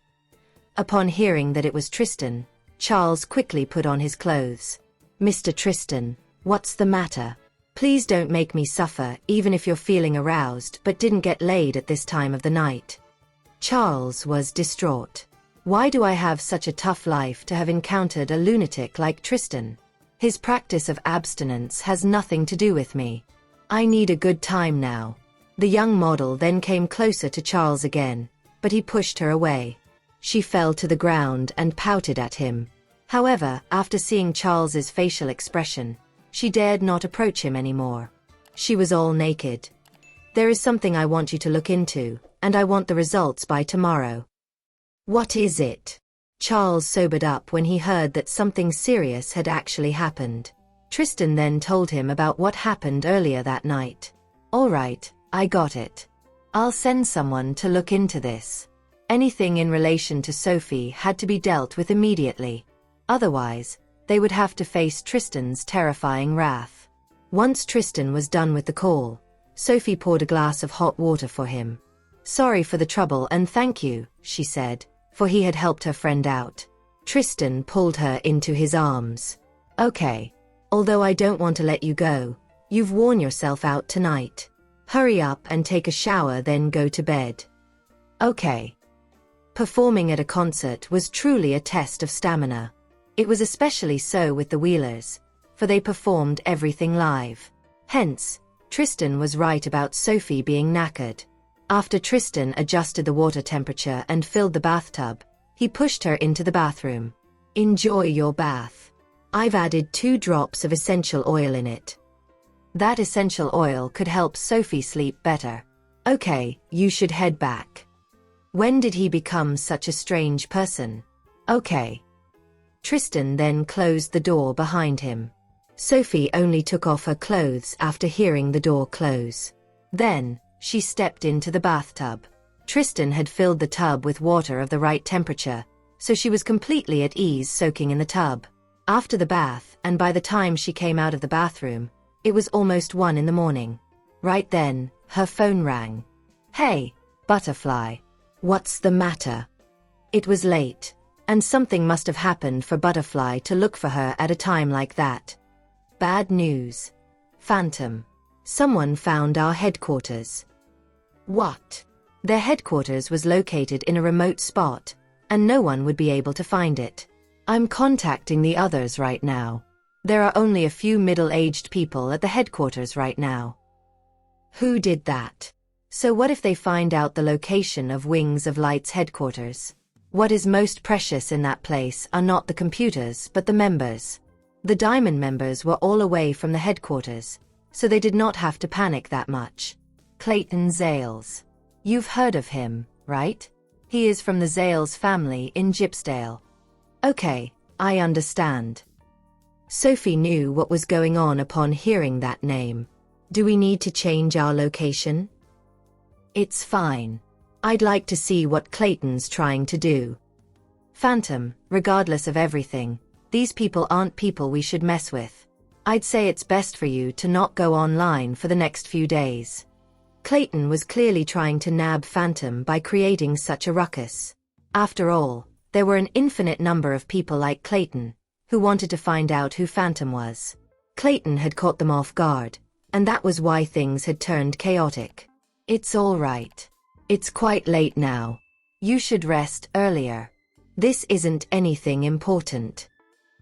Upon hearing that it was Tristan, Charles quickly put on his clothes. Mr. Tristan, what's the matter? Please don't make me suffer even if you're feeling aroused but didn't get laid at this time of the night. Charles was distraught. Why do I have such a tough life to have encountered a lunatic like Tristan? His practice of abstinence has nothing to do with me. I need a good time now. The young model then came closer to Charles again, but he pushed her away. She fell to the ground and pouted at him. However, after seeing Charles's facial expression, she dared not approach him anymore. She was all naked. There is something I want you to look into, and I want the results by tomorrow. What is it? Charles sobered up when he heard that something serious had actually happened. Tristan then told him about what happened earlier that night. All right, I got it. I'll send someone to look into this. Anything in relation to Sophie had to be dealt with immediately. Otherwise, they would have to face Tristan's terrifying wrath. Once Tristan was done with the call, Sophie poured a glass of hot water for him. Sorry for the trouble and thank you, she said, for he had helped her friend out. Tristan pulled her into his arms. Okay. Although I don't want to let you go, you've worn yourself out tonight. Hurry up and take a shower then go to bed. Okay. Performing at a concert was truly a test of stamina. It was especially so with the Wheelers, for they performed everything live. Hence, Tristan was right about Sophie being knackered. After Tristan adjusted the water temperature and filled the bathtub, he pushed her into the bathroom. Enjoy your bath. I've added 2 drops of essential oil in it. That essential oil could help Sophie sleep better. Okay, you should head back. When did he become such a strange person? Okay. Tristan then closed the door behind him. Sophie only took off her clothes after hearing the door close. Then, she stepped into the bathtub. Tristan had filled the tub with water of the right temperature, so she was completely at ease soaking in the tub. After the bath, and by the time she came out of the bathroom, it was almost 1 in the morning. Right then, her phone rang. Hey, Butterfly. What's the matter? It was late, and something must have happened for Butterfly to look for her at a time like that. Bad news. Phantom. Someone found our headquarters. What? Their headquarters was located in a remote spot, and no one would be able to find it. I'm contacting the others right now. There are only a few middle-aged people at the headquarters right now. Who did that? So what if they find out the location of Wings of Light's headquarters? What is most precious in that place are not the computers but the members. The Diamond members were all away from the headquarters, so they did not have to panic that much. Clayton Zales. You've heard of him, right? He is from the Zales family in Gypsdale. Okay, I understand. Sophie knew what was going on upon hearing that name. Do we need to change our location? It's fine. I'd like to see what Clayton's trying to do. Phantom, regardless of everything, these people aren't people we should mess with. I'd say it's best for you to not go online for the next few days. Clayton was clearly trying to nab Phantom by creating such a ruckus. After all, there were an infinite number of people like Clayton, who wanted to find out who Phantom was. Clayton had caught them off guard, and that was why things had turned chaotic. It's all right. It's quite late now. You should rest earlier. This isn't anything important.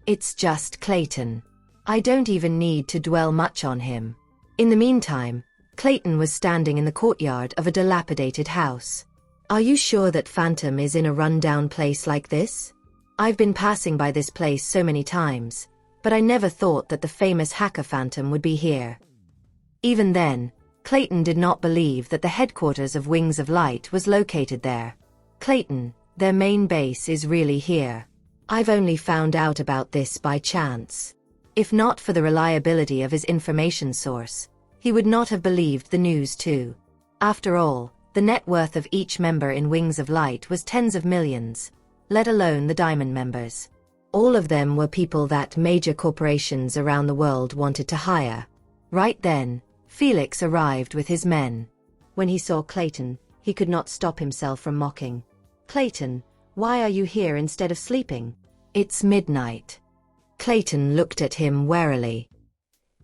It's just Clayton. I don't even need to dwell much on him. In the meantime, Clayton was standing in the courtyard of a dilapidated house. Are you sure that Phantom is in a rundown place like this? I've been passing by this place so many times, but I never thought that the famous hacker Phantom would be here. Even then, Clayton did not believe that the headquarters of Wings of Light was located there. Clayton, their main base is really here. I've only found out about this by chance. If not for the reliability of his information source, he would not have believed the news too. After all, the net worth of each member in Wings of Light was tens of millions, let alone the Diamond members. All of them were people that major corporations around the world wanted to hire. Right then, Felix arrived with his men. When he saw Clayton, he could not stop himself from mocking. Clayton, why are you here instead of sleeping? It's midnight. Clayton looked at him warily.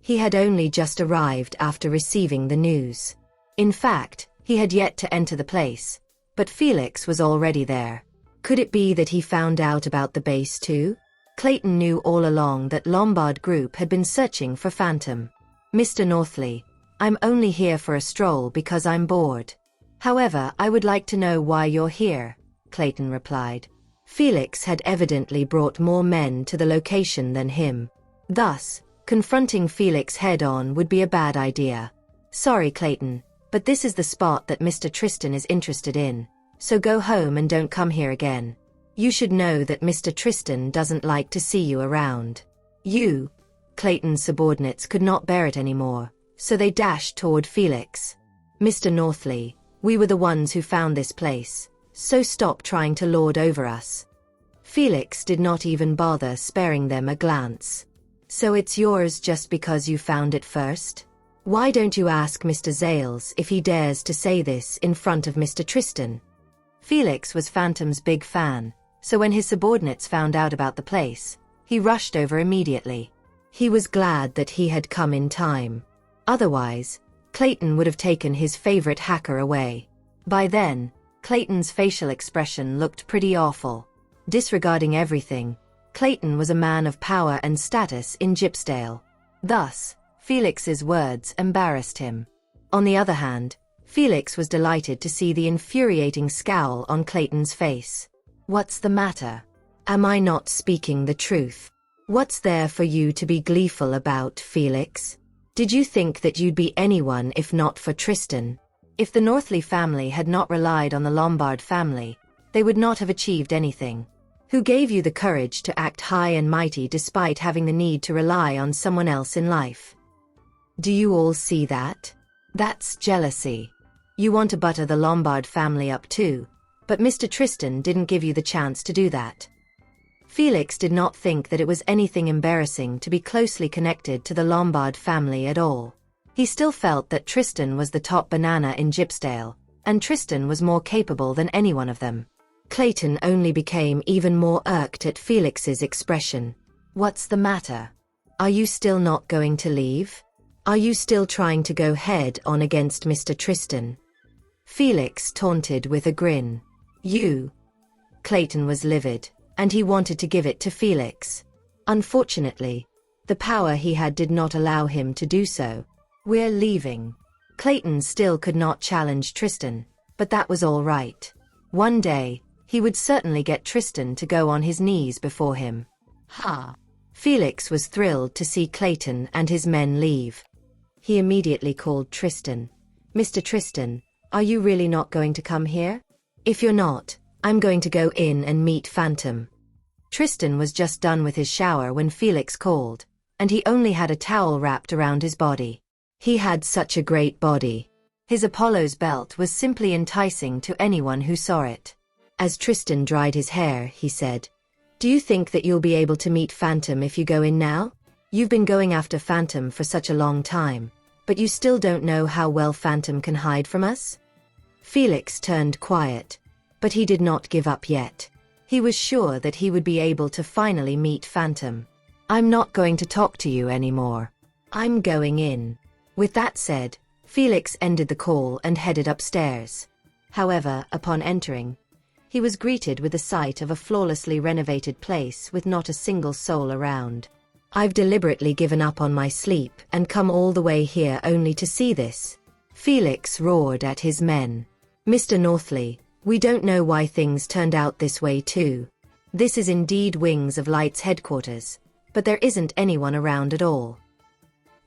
He had only just arrived after receiving the news. In fact, he had yet to enter the place, but Felix was already there. Could it be that he found out about the base too? Clayton knew all along that Lombard Group had been searching for Phantom. Mr. Northley, I'm only here for a stroll because I'm bored. However, I would like to know why you're here, Clayton replied. Felix had evidently brought more men to the location than him. Thus, confronting Felix head-on would be a bad idea. Sorry, Clayton, but this is the spot that Mr. Tristan is interested in, so go home and don't come here again. You should know that Mr. Tristan doesn't like to see you around. You, Clayton's subordinates could not bear it anymore, so they dashed toward Felix. Mr. Northley, we were the ones who found this place, so stop trying to lord over us. Felix did not even bother sparing them a glance. So it's yours just because you found it first? Why don't you ask Mr. Zales if he dares to say this in front of Mr. Tristan? Felix was Phantom's big fan, so when his subordinates found out about the place, he rushed over immediately. He was glad that he had come in time. Otherwise, Clayton would have taken his favorite hacker away. By then, Clayton's facial expression looked pretty awful. Disregarding everything, Clayton was a man of power and status in Gypsdale. Thus, Felix's words embarrassed him. On the other hand, Felix was delighted to see the infuriating scowl on Clayton's face. What's the matter? Am I not speaking the truth? What's there for you to be gleeful about, Felix? Did you think that you'd be anyone if not for Tristan? If the Northley family had not relied on the Lombard family, they would not have achieved anything. Who gave you the courage to act high and mighty despite having the need to rely on someone else in life? Do you all see that? That's jealousy. You want to butter the Lombard family up too, but Mr. Tristan didn't give you the chance to do that. Felix did not think that it was anything embarrassing to be closely connected to the Lombard family at all. He still felt that Tristan was the top banana in Gypsdale, and Tristan was more capable than any one of them. Clayton only became even more irked at Felix's expression. What's the matter? Are you still not going to leave? Are you still trying to go head-on against Mr. Tristan? Felix taunted with a grin. You. Clayton was livid, and he wanted to give it to Felix. Unfortunately, the power he had did not allow him to do so. We're leaving. Clayton still could not challenge Tristan, but that was all right. One day, he would certainly get Tristan to go on his knees before him. Ha! Felix was thrilled to see Clayton and his men leave. He immediately called Tristan. Mr. Tristan, are you really not going to come here? If you're not, I'm going to go in and meet Phantom. Tristan was just done with his shower when Felix called, and he only had a towel wrapped around his body. He had such a great body. His Apollo's belt was simply enticing to anyone who saw it. As Tristan dried his hair, he said, "Do you think that you'll be able to meet Phantom if you go in now? You've been going after Phantom for such a long time, but you still don't know how well Phantom can hide from us?" Felix turned quiet, but he did not give up yet. He was sure that he would be able to finally meet Phantom. "I'm not going to talk to you anymore. I'm going in." With that said, Felix ended the call and headed upstairs. However, upon entering, he was greeted with the sight of a flawlessly renovated place with not a single soul around. "I've deliberately given up on my sleep and come all the way here only to see this," Felix roared at his men. "Mr. Northley, we don't know why things turned out this way too. This is indeed Wings of Light's headquarters, but there isn't anyone around at all.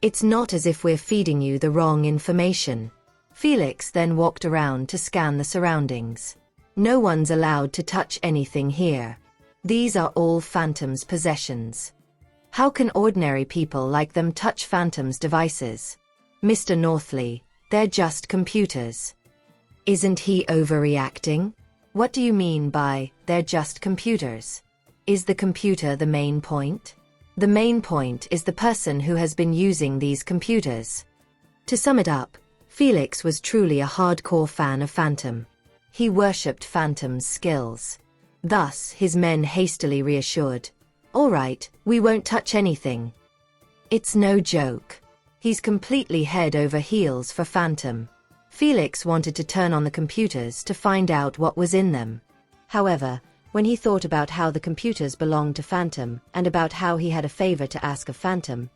It's not as if we're feeding you the wrong information." Felix then walked around to scan the surroundings. "No one's allowed to touch anything here. These are all Phantom's possessions. How can ordinary people like them touch Phantom's devices? Mr. Northley, they're just computers." "Isn't he overreacting? What do you mean by, they're just computers? Is the computer the main point?" "The main point is the person who has been using these computers." To sum it up, Felix was truly a hardcore fan of Phantom. He worshipped Phantom's skills. Thus, his men hastily reassured, "All right, we won't touch anything." It's no joke. He's completely head over heels for Phantom. Felix wanted to turn on the computers to find out what was in them. However, when he thought about how the computers belonged to Phantom and about how he had a favor to ask of Phantom,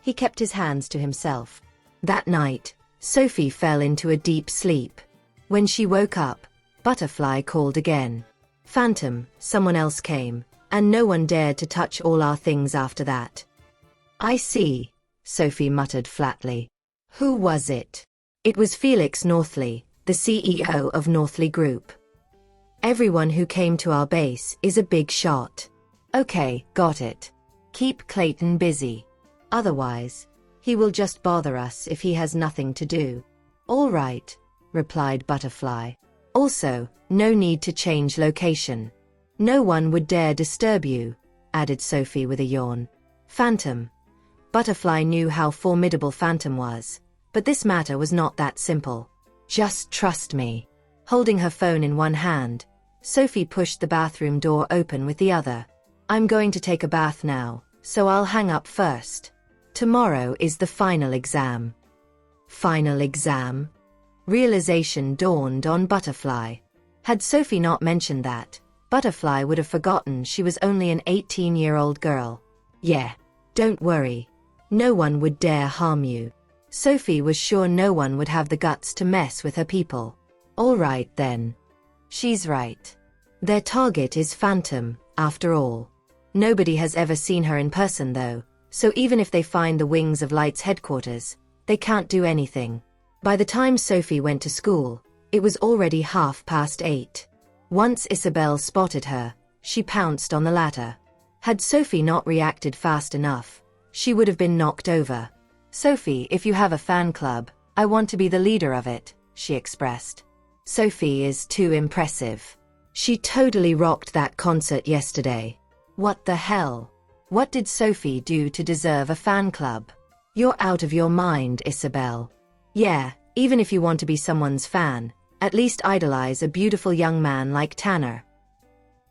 he kept his hands to himself. That night, Sophie fell into a deep sleep. When she woke up, Butterfly called again. "Phantom, someone else came, and no one dared to touch all our things after that." "I see," Sophie muttered flatly. "Who was it?" "It was Felix Northley, the CEO of Northley Group. Everyone who came to our base is a big shot." "Okay, got it. Keep Clayton busy. Otherwise, he will just bother us if he has nothing to do." "All right," replied Butterfly. "Also, no need to change location. No one would dare disturb you," added Sophie with a yawn. Phantom. Butterfly knew how formidable Phantom was, but this matter was not that simple. "Just trust me." Holding her phone in one hand, Sophie pushed the bathroom door open with the other. "I'm going to take a bath now, so I'll hang up first. Tomorrow is the final exam." Final exam? Realization dawned on Butterfly. Had Sophie not mentioned that, Butterfly would have forgotten she was only an 18-year-old girl. "Yeah, don't worry. No one would dare harm you." Sophie was sure no one would have the guts to mess with her people. "All right then." She's right. Their target is Phantom, after all. Nobody has ever seen her in person though, so even if they find the Wings of Light's headquarters, they can't do anything. By the time Sophie went to school, it was already 8:30. Once Isabel spotted her, she pounced on the ladder. Had Sophie not reacted fast enough, she would have been knocked over. "Sophie, if you have a fan club, I want to be the leader of it," she expressed. Sophie is too impressive. She totally rocked that concert yesterday. What the hell? What did Sophie do to deserve a fan club? You're out of your mind, Isabel. Yeah, even if you want to be someone's fan, at least idolize a beautiful young man like Tanner.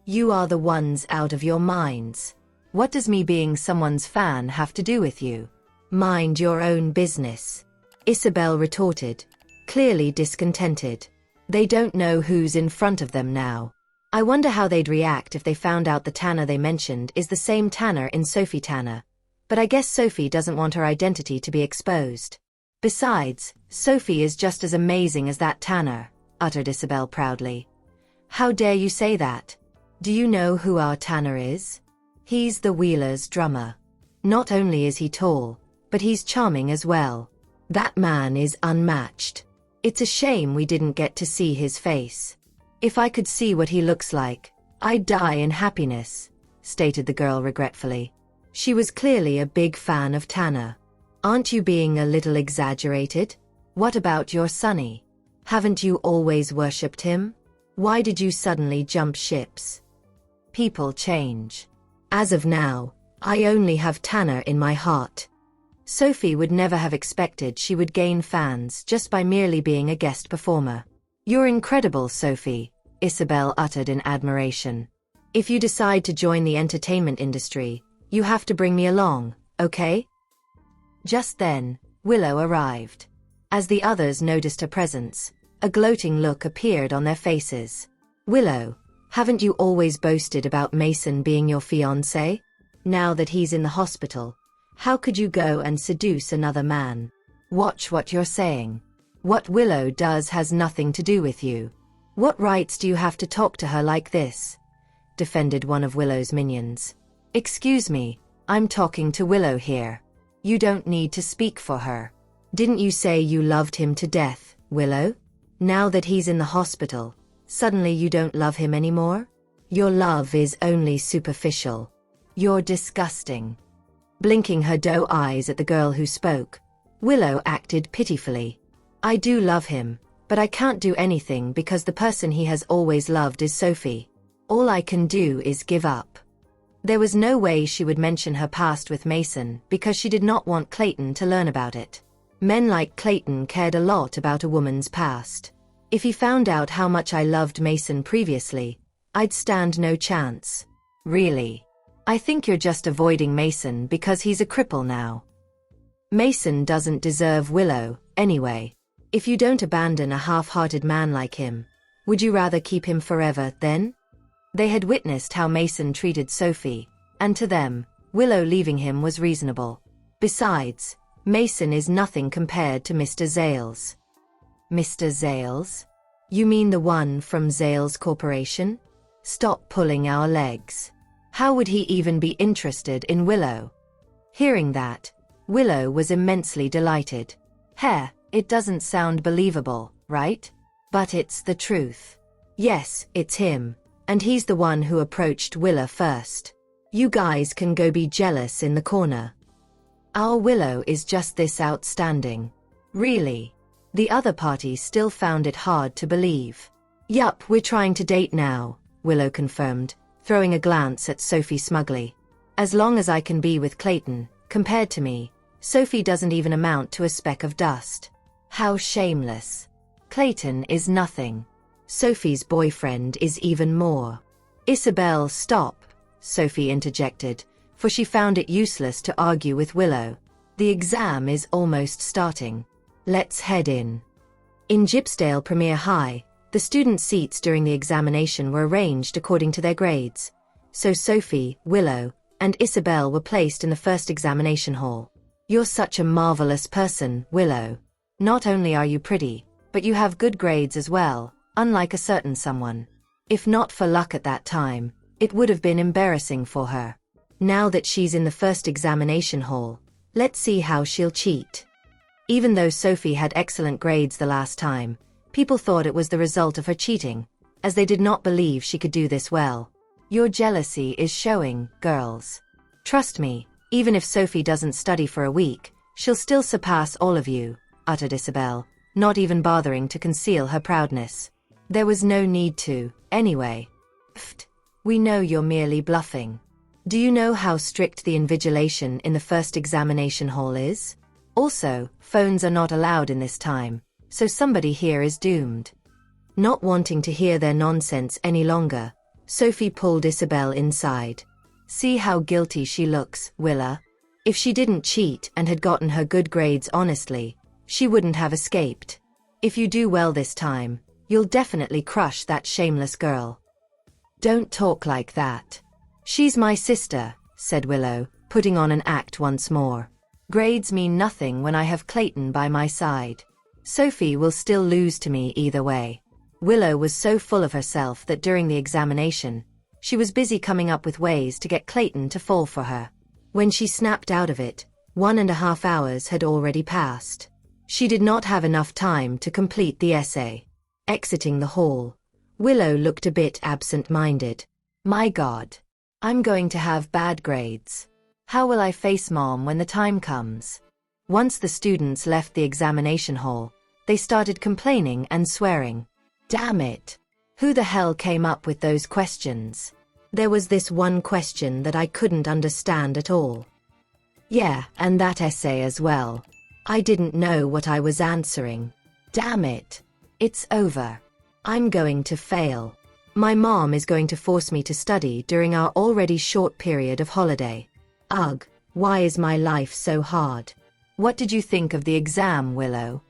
You are the ones out of your minds. What does me being someone's fan have to do with you? Mind your own business, Isabel retorted, clearly discontented. They don't know who's in front of them now. I wonder how they'd react if they found out the Tanner they mentioned is the same Tanner in Sophie Tanner. But I guess Sophie doesn't want her identity to be exposed. Besides, Sophie is just as amazing as that Tanner, uttered Isabel proudly. How dare you say that? Do you know who our Tanner is? He's the Wheelers' drummer. Not only is he tall, but he's charming as well. That man is unmatched. It's a shame we didn't get to see his face. If I could see what he looks like, I'd die in happiness, stated the girl regretfully. She was clearly a big fan of Tanner. Aren't you being a little exaggerated? What about your Sonny? Haven't you always worshipped him? Why did you suddenly jump ships? People change. As of now, I only have Tanner in my heart. Sophie would never have expected she would gain fans just by merely being a guest performer. You're incredible, Sophie, Isabel uttered in admiration. If you decide to join the entertainment industry, you have to bring me along, okay? Just then, Willow arrived. As the others noticed her presence, a gloating look appeared on their faces. Willow, haven't you always boasted about Mason being your fiancé? Now that he's in the hospital, how could you go and seduce another man? Watch what you're saying. What Willow does has nothing to do with you. What rights do you have to talk to her like this? Defended one of Willow's minions. Excuse me, I'm talking to Willow here. You don't need to speak for her. Didn't you say you loved him to death, Willow? Now that he's in the hospital, suddenly you don't love him anymore? Your love is only superficial. You're disgusting. Blinking her doe eyes at the girl who spoke, Willow acted pitifully. I do love him, but I can't do anything because the person he has always loved is Sophie. All I can do is give up. There was no way she would mention her past with Mason because she did not want Clayton to learn about it. Men like Clayton cared a lot about a woman's past. If he found out how much I loved Mason previously, I'd stand no chance. Really? I think you're just avoiding Mason because he's a cripple now. Mason doesn't deserve Willow, anyway. If you don't abandon a half-hearted man like him, would you rather keep him forever, then? They had witnessed how Mason treated Sophie, and to them, Willow leaving him was reasonable. Besides, Mason is nothing compared to Mr. Zales. Mr. Zales? You mean the one from Zales Corporation? Stop pulling our legs. How would he even be interested in Willow? Hearing that, Willow was immensely delighted. It doesn't sound believable, right? But it's the truth. Yes, it's him, and he's the one who approached Willow first. You guys can go be jealous in the corner. Our Willow is just this outstanding. Really? The other party still found it hard to believe. Yup, we're trying to date now, Willow confirmed, throwing a glance at Sophie smugly. As long as I can be with Clayton, compared to me, Sophie doesn't even amount to a speck of dust. How shameless. Clayton is nothing. Sophie's boyfriend is even more. Isabel, stop, Sophie interjected, for she found it useless to argue with Willow. The exam is almost starting. Let's head in. In Gypsdale Premier High, the student seats during the examination were arranged according to their grades. So Sophie, Willow, and Isabel were placed in the first examination hall. You're such a marvelous person, Willow. Not only are you pretty, but you have good grades as well, unlike a certain someone. If not for luck at that time, it would have been embarrassing for her. Now that she's in the first examination hall, let's see how she'll cheat. Even though Sophie had excellent grades the last time, people thought it was the result of her cheating, as they did not believe she could do this well. Your jealousy is showing, girls. Trust me, even if Sophie doesn't study for a week, she'll still surpass all of you, uttered Isabel, not even bothering to conceal her proudness. There was no need to, anyway. Pfft, we know you're merely bluffing. Do you know how strict the invigilation in the first examination hall is? Also, phones are not allowed in this time, so somebody here is doomed. Not wanting to hear their nonsense any longer, Sophie pulled Isabel inside. See how guilty she looks, Willa. If she didn't cheat and had gotten her good grades honestly, she wouldn't have escaped. If you do well this time, you'll definitely crush that shameless girl. Don't talk like that. She's my sister, said Willow, putting on an act once more. Grades mean nothing when I have Clayton by my side. Sophie will still lose to me either way. Willow was so full of herself that during the examination, she was busy coming up with ways to get Clayton to fall for her. When she snapped out of it, 1.5 hours had already passed. She did not have enough time to complete the essay. Exiting the hall, Willow looked a bit absent-minded. My God. I'm going to have bad grades. How will I face Mom when the time comes? Once the students left the examination hall, they started complaining and swearing. Damn it! Who the hell came up with those questions? There was this one question that I couldn't understand at all. Yeah, and that essay as well. I didn't know what I was answering. Damn it! It's over. I'm going to fail. My mom is going to force me to study during our already short period of holiday. Ugh, why is my life so hard? What did you think of the exam, Willow?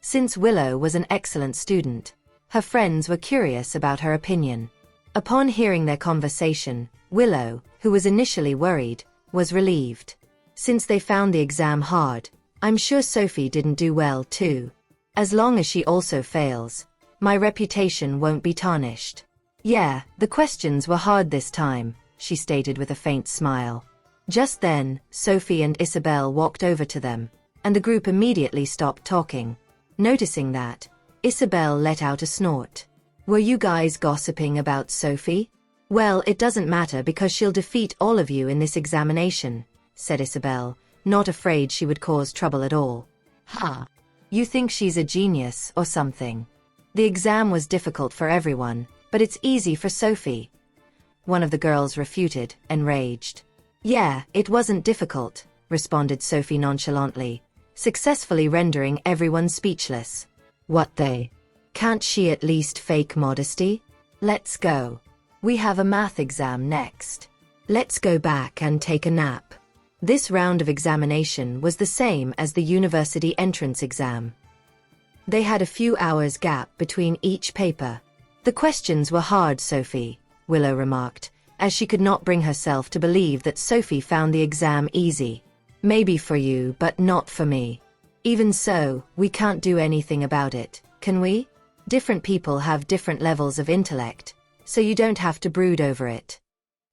Since Willow was an excellent student, her friends were curious about her opinion. Upon hearing their conversation, Willow, who was initially worried, was relieved. Since they found the exam hard, I'm sure Sophie didn't do well too. As long as she also fails, my reputation won't be tarnished. Yeah, the questions were hard this time, she stated with a faint smile. Just then, Sophie and Isabel walked over to them, and the group immediately stopped talking. Noticing that, Isabel let out a snort. Were you guys gossiping about Sophie? Well, it doesn't matter because she'll defeat all of you in this examination, said Isabel, not afraid she would cause trouble at all. Ha! You think she's a genius or something? The exam was difficult for everyone, but it's easy for Sophie. One of the girls refuted, enraged. Yeah, it wasn't difficult, responded Sophie nonchalantly, successfully rendering everyone speechless. What they? Can't she at least fake modesty? Let's go. We have a math exam next. Let's go back and take a nap. This round of examination was the same as the university entrance exam. They had a few hours gap between each paper. The questions were hard, Sophie, Willow remarked, as she could not bring herself to believe that Sophie found the exam easy. Maybe for you, but not for me. Even so, we can't do anything about it, can we? Different people have different levels of intellect, so you don't have to brood over it.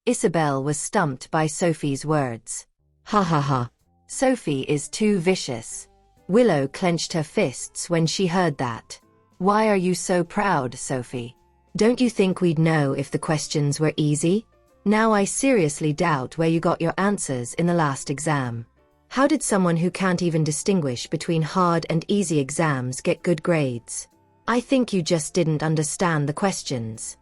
Isabel was stumped by Sophie's words. Ha ha ha. Sophie is too vicious. Willow clenched her fists when she heard that. Why are you so proud, Sophie? Don't you think we'd know if the questions were easy? Now I seriously doubt where you got your answers in the last exam. How did someone who can't even distinguish between hard and easy exams get good grades? I think you just didn't understand the questions.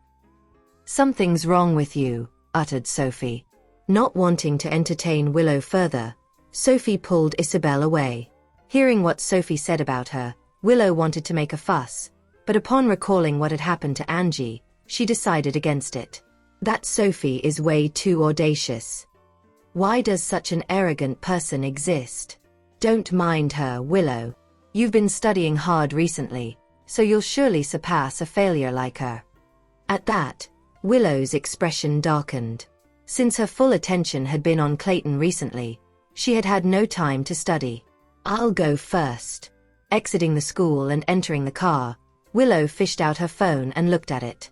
Something's wrong with you, uttered Sophie. Not wanting to entertain Willow further, Sophie pulled Isabel away. Hearing what Sophie said about her, Willow wanted to make a fuss, but upon recalling what had happened to Angie, she decided against it. That Sophie is way too audacious. Why does such an arrogant person exist? Don't mind her, Willow. You've been studying hard recently, so you'll surely surpass a failure like her. At that, Willow's expression darkened. Since her full attention had been on Clayton recently, she had had no time to study. I'll go first. Exiting the school and entering the car, Willow fished out her phone and looked at it.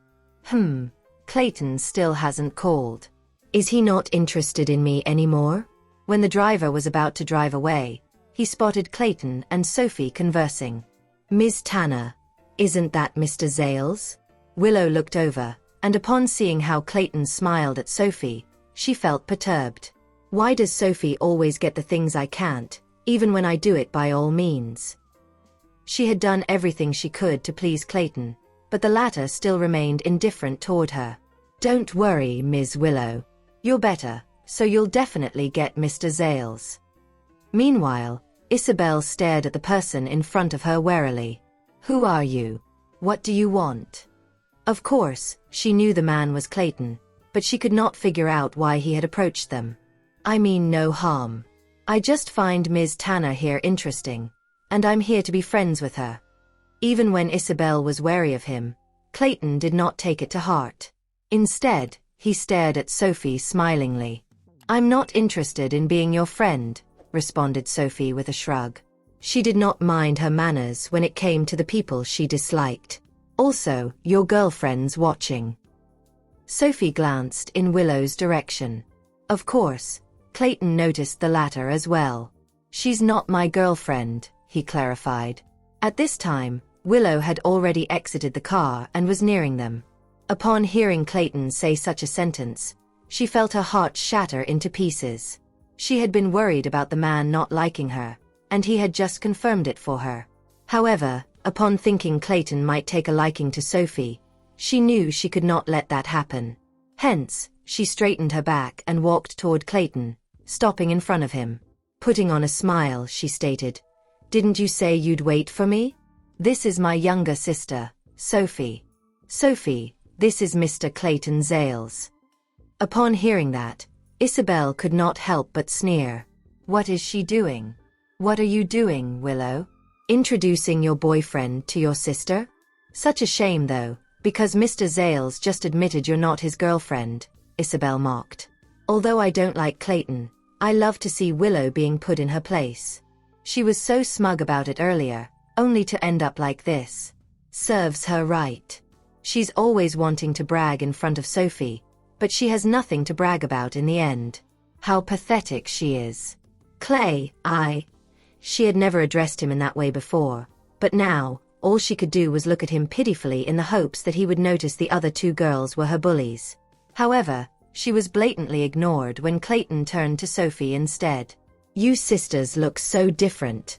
Clayton still hasn't called. Is he not interested in me anymore? When the driver was about to drive away, he spotted Clayton and Sophie conversing. Ms. Tanner, isn't that Mr. Zales? Willow looked over, and upon seeing how Clayton smiled at Sophie, she felt perturbed. Why does Sophie always get the things I can't, even when I do it by all means? She had done everything she could to please Clayton, but the latter still remained indifferent toward her. Don't worry, Ms. Willow. You're better, so you'll definitely get Mr. Zales. Meanwhile, Isabel stared at the person in front of her warily. Who are you? What do you want? Of course, she knew the man was Clayton, but she could not figure out why he had approached them. I mean no harm. I just find Ms. Tanner here interesting, and I'm here to be friends with her. Even when Isabel was wary of him, Clayton did not take it to heart. Instead, he stared at Sophie smilingly. I'm not interested in being your friend, responded Sophie with a shrug. She did not mind her manners when it came to the people she disliked. Also, your girlfriend's watching. Sophie glanced in Willow's direction. Of course, Clayton noticed the latter as well. She's not my girlfriend, he clarified. At this time, Willow had already exited the car and was nearing them. Upon hearing Clayton say such a sentence, she felt her heart shatter into pieces. She had been worried about the man not liking her, and he had just confirmed it for her. However, upon thinking Clayton might take a liking to Sophie, she knew she could not let that happen. Hence, she straightened her back and walked toward Clayton, stopping in front of him. Putting on a smile, she stated, "Didn't you say you'd wait for me? This is my younger sister, Sophie. Sophie, this is Mr. Clayton Zales." Upon hearing that, Isabel could not help but sneer. What is she doing? What are you doing, Willow? Introducing your boyfriend to your sister? Such a shame though, because Mr. Zales just admitted you're not his girlfriend, Isabel mocked. Although I don't like Clayton, I love to see Willow being put in her place. She was so smug about it earlier, only to end up like this. Serves her right. She's always wanting to brag in front of Sophie, but she has nothing to brag about in the end. How pathetic she is. Clay, She had never addressed him in that way before, but now, all she could do was look at him pitifully in the hopes that he would notice the other two girls were her bullies. However, she was blatantly ignored when Clayton turned to Sophie instead. You sisters look so different.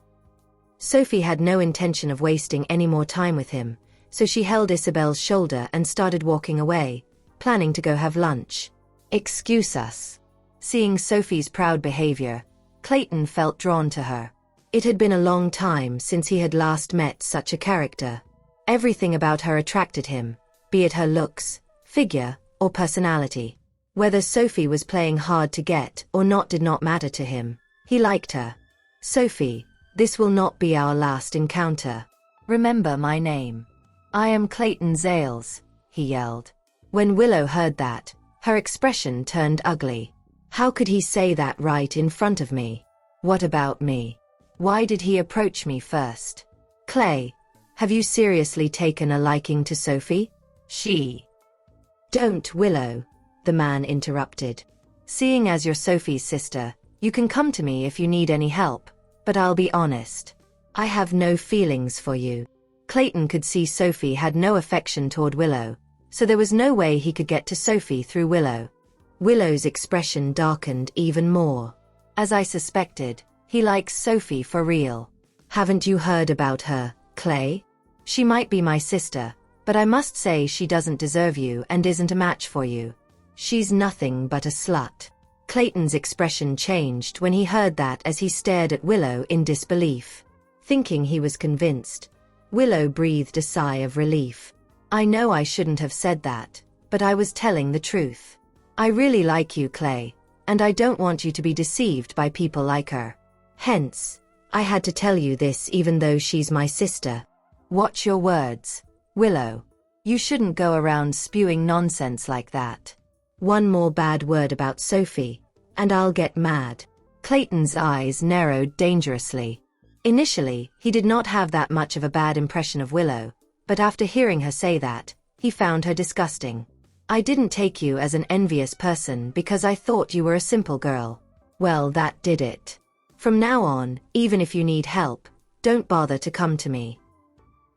Sophie had no intention of wasting any more time with him, so she held Isabel's shoulder and started walking away, planning to go have lunch. Excuse us. Seeing Sophie's proud behavior, Clayton felt drawn to her. It had been a long time since he had last met such a character. Everything about her attracted him, be it her looks, figure, or personality. Whether Sophie was playing hard to get or not did not matter to him. He liked her. Sophie, this will not be our last encounter. Remember my name. I am Clayton Zales, he yelled. When Willow heard that, her expression turned ugly. How could he say that right in front of me? What about me? Why did he approach me first? Clay, have you seriously taken a liking to Sophie? Don't, Willow, the man interrupted. Seeing as you're Sophie's sister, you can come to me if you need any help, but I'll be honest. I have no feelings for you. Clayton could see Sophie had no affection toward Willow, so there was no way he could get to Sophie through Willow. Willow's expression darkened even more. As I suspected, he likes Sophie for real. Haven't you heard about her, Clay? She might be my sister, but I must say she doesn't deserve you and isn't a match for you. She's nothing but a slut. Clayton's expression changed when he heard that as he stared at Willow in disbelief. Thinking he was convinced, Willow breathed a sigh of relief. I know I shouldn't have said that, but I was telling the truth. I really like you, Clay, and I don't want you to be deceived by people like her. Hence, I had to tell you this even though she's my sister. Watch your words, Willow. You shouldn't go around spewing nonsense like that. One more bad word about Sophie, and I'll get mad. Clayton's eyes narrowed dangerously. Initially, he did not have that much of a bad impression of Willow, but after hearing her say that, he found her disgusting. I didn't take you as an envious person because I thought you were a simple girl. Well, that did it. From now on, even if you need help, don't bother to come to me.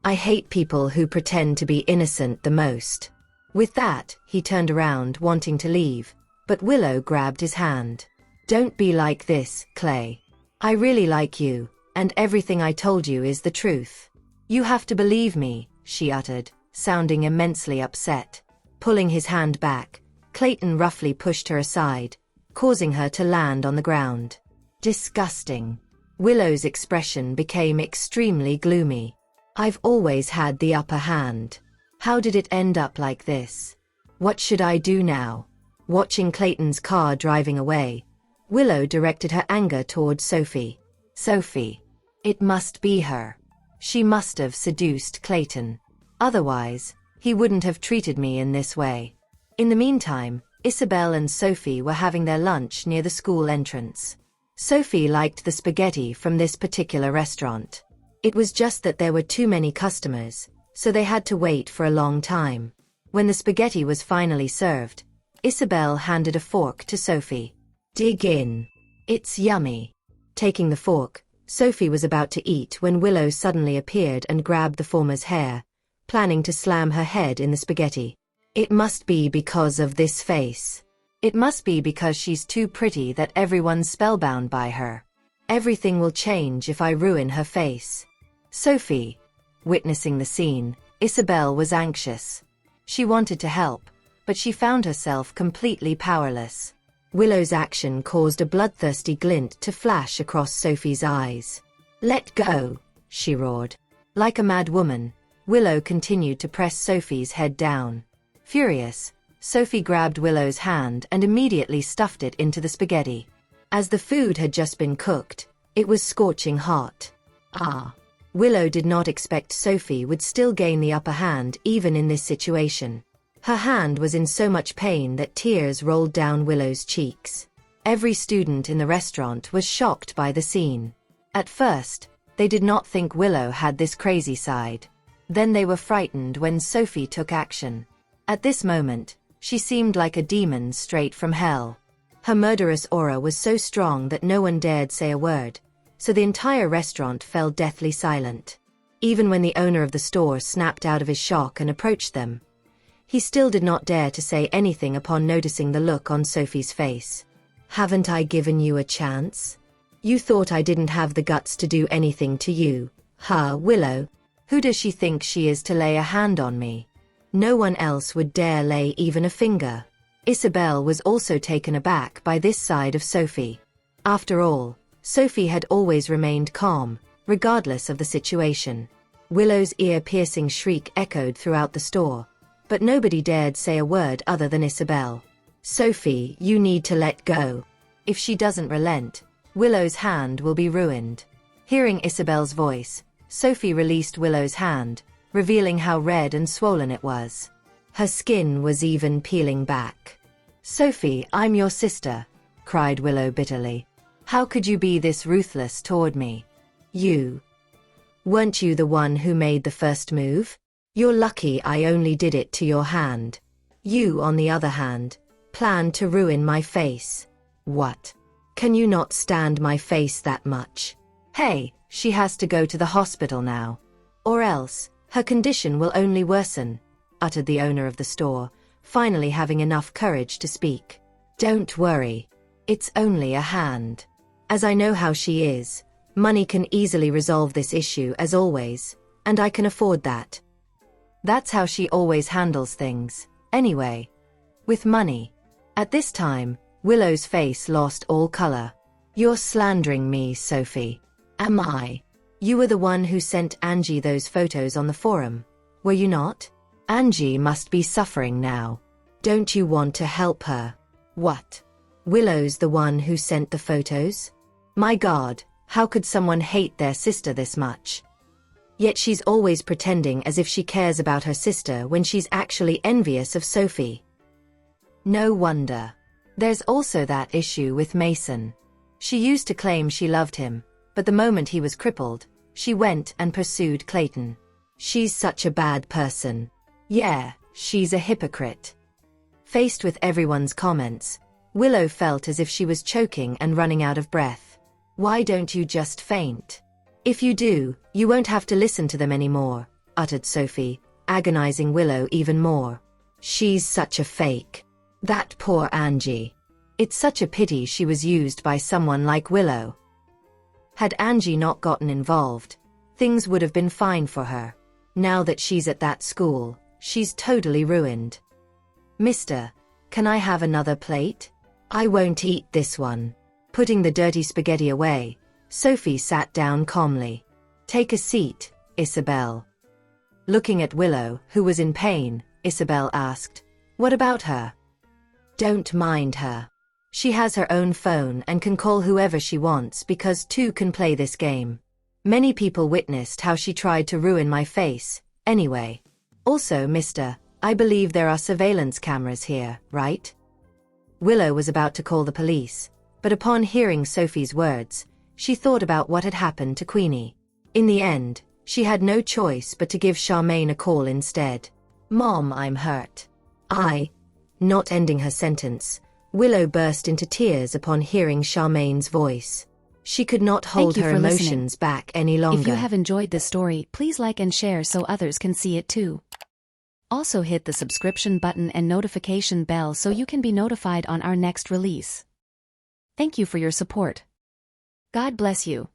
I hate people who pretend to be innocent the most. With that, he turned around wanting to leave, but Willow grabbed his hand. Don't be like this, Clay. I really like you, and everything I told you is the truth. You have to believe me, she uttered, sounding immensely upset. Pulling his hand back, Clayton roughly pushed her aside, causing her to land on the ground. Disgusting. Willow's expression became extremely gloomy. I've always had the upper hand. How did it end up like this? What should I do now? Watching Clayton's car driving away, Willow directed her anger toward Sophie. Sophie. It must be her. She must have seduced Clayton. Otherwise, he wouldn't have treated me in this way. In the meantime, Isabel and Sophie were having their lunch near the school entrance. Sophie liked the spaghetti from this particular restaurant. It was just that there were too many customers, so they had to wait for a long time. When the spaghetti was finally served, Isabel handed a fork to Sophie. Dig in. It's yummy. Taking the fork, Sophie was about to eat when Willow suddenly appeared and grabbed the former's hair, planning to slam her head in the spaghetti. It must be because of this face. It must be because she's too pretty that everyone's spellbound by her. Everything will change if I ruin her face. Sophie. Witnessing the scene, Isabel was anxious. She wanted to help, but she found herself completely powerless. Willow's action caused a bloodthirsty glint to flash across Sophie's eyes. "Let go," she roared. Like a mad woman, Willow continued to press Sophie's head down. Furious, Sophie grabbed Willow's hand and immediately stuffed it into the spaghetti. As the food had just been cooked, it was scorching hot. Willow did not expect Sophie would still gain the upper hand even in this situation. Her hand was in so much pain that tears rolled down Willow's cheeks. Every student in the restaurant was shocked by the scene. At first, they did not think Willow had this crazy side. Then they were frightened when Sophie took action. At this moment, she seemed like a demon straight from hell. Her murderous aura was so strong that no one dared say a word, so the entire restaurant fell deathly silent. Even when the owner of the store snapped out of his shock and approached them, he still did not dare to say anything upon noticing the look on Sophie's face. "Haven't I given you a chance? You thought I didn't have the guts to do anything to you, huh, Willow? Who does she think she is to lay a hand on me? No one else would dare lay even a finger." Isabel was also taken aback by this side of Sophie. After all, Sophie had always remained calm, regardless of the situation. Willow's ear-piercing shriek echoed throughout the store, but nobody dared say a word other than Isabel. "Sophie, you need to let go. If she doesn't relent, Willow's hand will be ruined." Hearing Isabel's voice, Sophie released Willow's hand, revealing how red and swollen it was. Her skin was even peeling back. "Sophie, I'm your sister," cried Willow bitterly. "How could you be this ruthless toward me? Weren't you the one who made the first move? You're lucky I only did it to your hand. You, on the other hand, planned to ruin my face. What? Can you not stand my face that much? Hey, she has to go to the hospital now. Or else, her condition will only worsen," uttered the owner of the store, finally having enough courage to speak. "Don't worry. It's only a hand. As I know how she is, money can easily resolve this issue as always, and I can afford that. That's how she always handles things, anyway. With money." At this time, Willow's face lost all color. "You're slandering me, Sophie. Am I? You were the one who sent Angie those photos on the forum, were you not? Angie must be suffering now. Don't you want to help her?" "What? Willow's the one who sent the photos? My God, how could someone hate their sister this much? Yet she's always pretending as if she cares about her sister when she's actually envious of Sophie. No wonder. There's also that issue with Mason. She used to claim she loved him, but the moment he was crippled, she went and pursued Clayton. She's such a bad person. Yeah, she's a hypocrite." Faced with everyone's comments, Willow felt as if she was choking and running out of breath. "Why don't you just faint? If you do, you won't have to listen to them anymore," uttered Sophie, agonizing Willow even more. "She's such a fake. That poor Angie. It's such a pity she was used by someone like Willow. Had Angie not gotten involved, things would have been fine for her. Now that she's at that school, she's totally ruined. Mister, can I have another plate? I won't eat this one." Putting the dirty spaghetti away, Sophie sat down calmly. "Take a seat, Isabel." Looking at Willow, who was in pain, Isabel asked, "What about her?" "Don't mind her. She has her own phone and can call whoever she wants because two can play this game. Many people witnessed how she tried to ruin my face, anyway. Also, mister, I believe there are surveillance cameras here, right?" Willow was about to call the police, but upon hearing Sophie's words, she thought about what had happened to Queenie. In the end, she had no choice but to give Charmaine a call instead. "Mom, I'm hurt." Not ending her sentence, Willow burst into tears upon hearing Charmaine's voice. She could not hold Thank you her for listening. emotions back any longer. If you have enjoyed this story, please like and share so others can see it too. Also hit the subscription button and notification bell so you can be notified on our next release. Thank you for your support. God bless you.